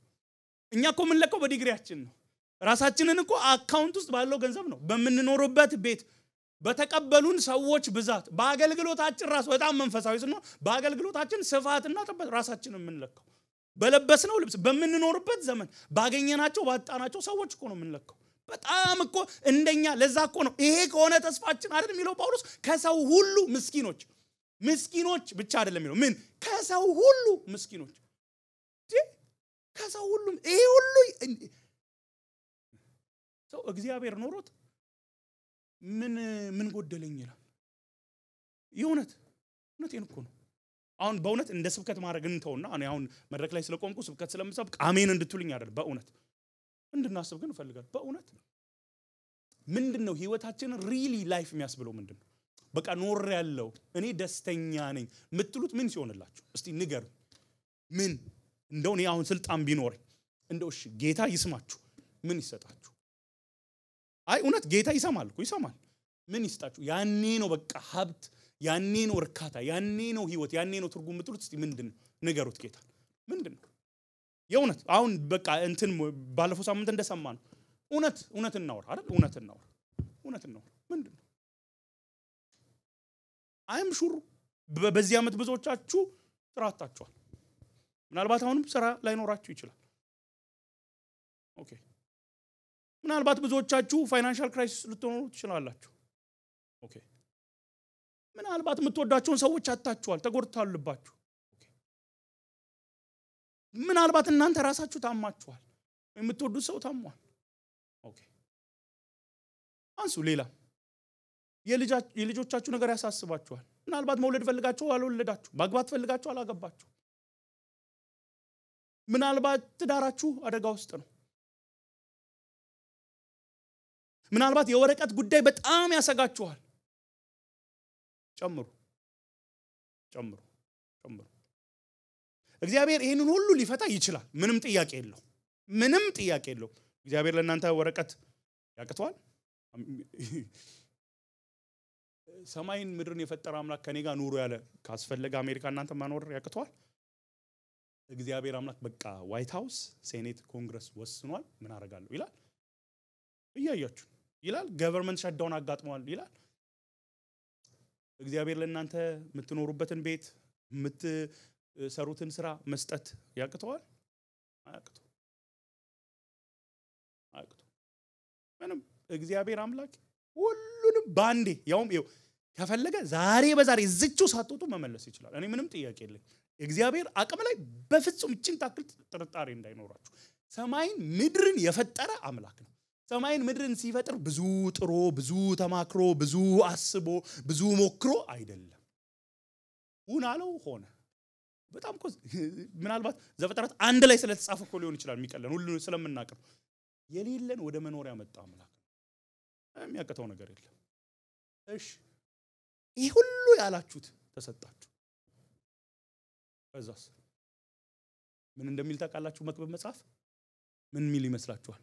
እኛ እኮ ምን ለቀው በዲግሪያችን ነው ራሳችንን እኮ አካውንት ውስጥ ባለው ገንዘብ ነው በመንኖርበት ቤት በተቀበሉን ሰዎች ብዛት በአገልግሎታችን ራስ በጣም መንፈሳዊ ነው በአገልግሎታችን ስፋትና ጥበት ራሳችንን ምን ለቀው በለበስነው ልብስ በመንኖርበት ዘመን ባገኘናቸው ባጣናቸው ሰዎች እኮ ነው ምን ለቀው በጣም እኮ እንደኛ ለዛ እኮ ነው ይሄ ከሆነ ተስፋችን አይደል የሚለው ጳውሎስ ከሰው ሁሉ ምስኪኖች ብቻ አይደለም የሚለው ምን ከሰው ሁሉ ምስኪኖች ከሰው ሁሉ ይሄ ሁሉ ሰው እግዚአብሔር ኖሮት ምን ጎደለኝ ይላል እውነቴን እኮ ነው አሁን በእውነት እንደ ስብከት ማድረግ እንተውና እኔ አሁን መድረክ ላይ ስለቆምኩ ስብከት ስለምሰብክ አሜን እንድትሉኝ አይደል በእውነት እንድናስብ ግን ፈልጋለሁ በእውነት ምንድነው ህይወታችንን ሪሊ ላይፍ የሚያስብለው ምንድነው በቃ ኖር ያለው እኔ ደስተኛ ነኝ ምትሉት ምን ሲሆንላችሁ እስቲ ንገሩ ምን እንደው እኔ አሁን ስልጣን ቢኖር እንደው እሺ ጌታ ይስማችሁ ምን ይሰጣችሁ አይ እውነት ጌታ ይሰማል ምን ይስጣችሁ ያኔ ነው በቃ ሀብት ያኔ ነው እርካታ ያኔ ነው ህይወት ያኔ ነው ትርጉም ምትሉት እስቲ ምንድነው ንገሩት ጌታ ምንድነው የእውነት አሁን በቃ እንትን ባለፈው ሳምንት እንደሰማን እውነት እናወራ አይደል እውነት እናወራ ምንድነው አይም ሹር በዚህ አመት ብዙዎቻችሁ ስራታችኋል ምናልባት አሁንም ስራ ላይኖራችሁ ይችላል ኦኬ ምናልባት ብዙዎቻችሁ ፋይናንሻል ክራይሲስ ልትሆኑ ትችላላችሁ ኦኬ ምናልባት የምትወዳቸውን ሰዎች አጣጣችኋል ተጎድታሉባችሁ ኦኬ ምናልባት እናንተ ራሳችሁ ታማችኋል የምትወዱት ሰው ታሟል ኦኬ አንሱ ሌላ የልጆቻችሁ ነገር ያሳስባችኋል ምናልባት መውለድ ፈልጋችሁ አልወለዳችሁ ማግባት ፈልጋችሁ አላገባችሁ ምናልባት ትዳራችሁ አደጋ ውስጥ ነው ምናልባት የወረቀት ጉዳይ በጣም ያሰጋችኋል ጨምሩ እግዚአብሔር ይሄንን ሁሉ ሊፈታ ይችላል ምንም ጥያቄ የለው እግዚአብሔር ለእናንተ ወረቀት ያቅተዋል ሰማይን ምድርን የፈጠረ አምላክ ከኔ ጋር ኑሩ ያለ ካስፈለገ አሜሪካ እናንተ ማኖር ያቅተዋል እግዚአብሔር አምላክ በቃ ዋይት ሃውስ ሴኔት ኮንግረስ ወስኗል ምን አረጋለሁ ይላል እያያችሁ ይላል ገቨርንመንት ሸትዳውን አጋጥሟል ይላል እግዚአብሔር ለእናንተ የምትኖሩበትን ቤት የምትሰሩትን ስራ መስጠት ያቅተዋል አያቅተው ምንም እግዚአብሔር አምላክ ሁሉንም ባንዴ ያውም ከፈለገ ዛሬ በዛሬ ዝቹ ሳትወጡ መመለስ ይችላል እኔ ምንም ጥያቄ የለኝ እግዚአብሔር አቅም ላይ በፍጹም እቺን ታክል ጥርጣሬ እንዳይኖራችሁ ሰማይን ምድርን የፈጠረ አምላክ ነው ሰማይን ምድርን ሲፈጥር ብዙ ጥሮ ብዙ ተማክሮ ብዙ አስቦ ብዙ ሞክሮ አይደለም ሁናለው ሆነ በጣም ምናልባት ዘፍጥረት አንድ ላይ ስለተጻፈ እኮ ሊሆን ይችላል የሚቀለን ሁሉ ስለምናቀር የሌለን ወደ መኖር ያመጣ አምላክ የሚያቀተው ነገር የለም እሺ ይሄ ሁሉ ያላችሁት ተሰጣችሁ በዛስ ምን እንደሚል ታውቃላችሁ መክብብ መጽሐፍ ምን ሚል ይመስላችኋል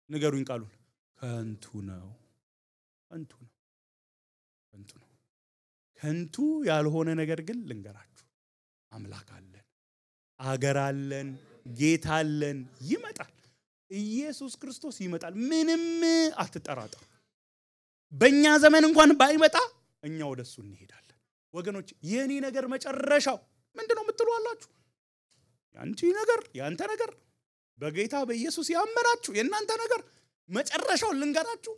ንገሩኝ ቃሉን ከንቱ ነው ከንቱ ያልሆነ ነገር ግን ልንገራችሁ አምላክ አለን አገር አለን ጌታ አለን ይመጣል ኢየሱስ ክርስቶስ ይመጣል ምንም አትጠራጠሩ በእኛ ዘመን እንኳን ባይመጣ እኛ ወደሱ እንሄዳለን ወገኖች የኔ ነገር መጨረሻው ምንድነው የምትሉአላችሁ ያንተ ነገር በጌታ በኢየሱስ ያመናችሁ የናንተ ነገር መጨረሻው ልንገራችሁ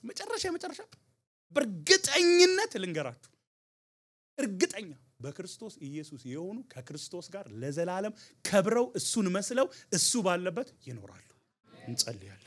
መጨረሻ በእርግጠኝነት ልንገራችሁ እርግጠኛ በክርስቶስ ኢየሱስ የሆኑ ከክርስቶስ ጋር ለዘላለም ከብረው እሱን መስለው እሱ ባለበት ይኖራሉ እንጸልያለን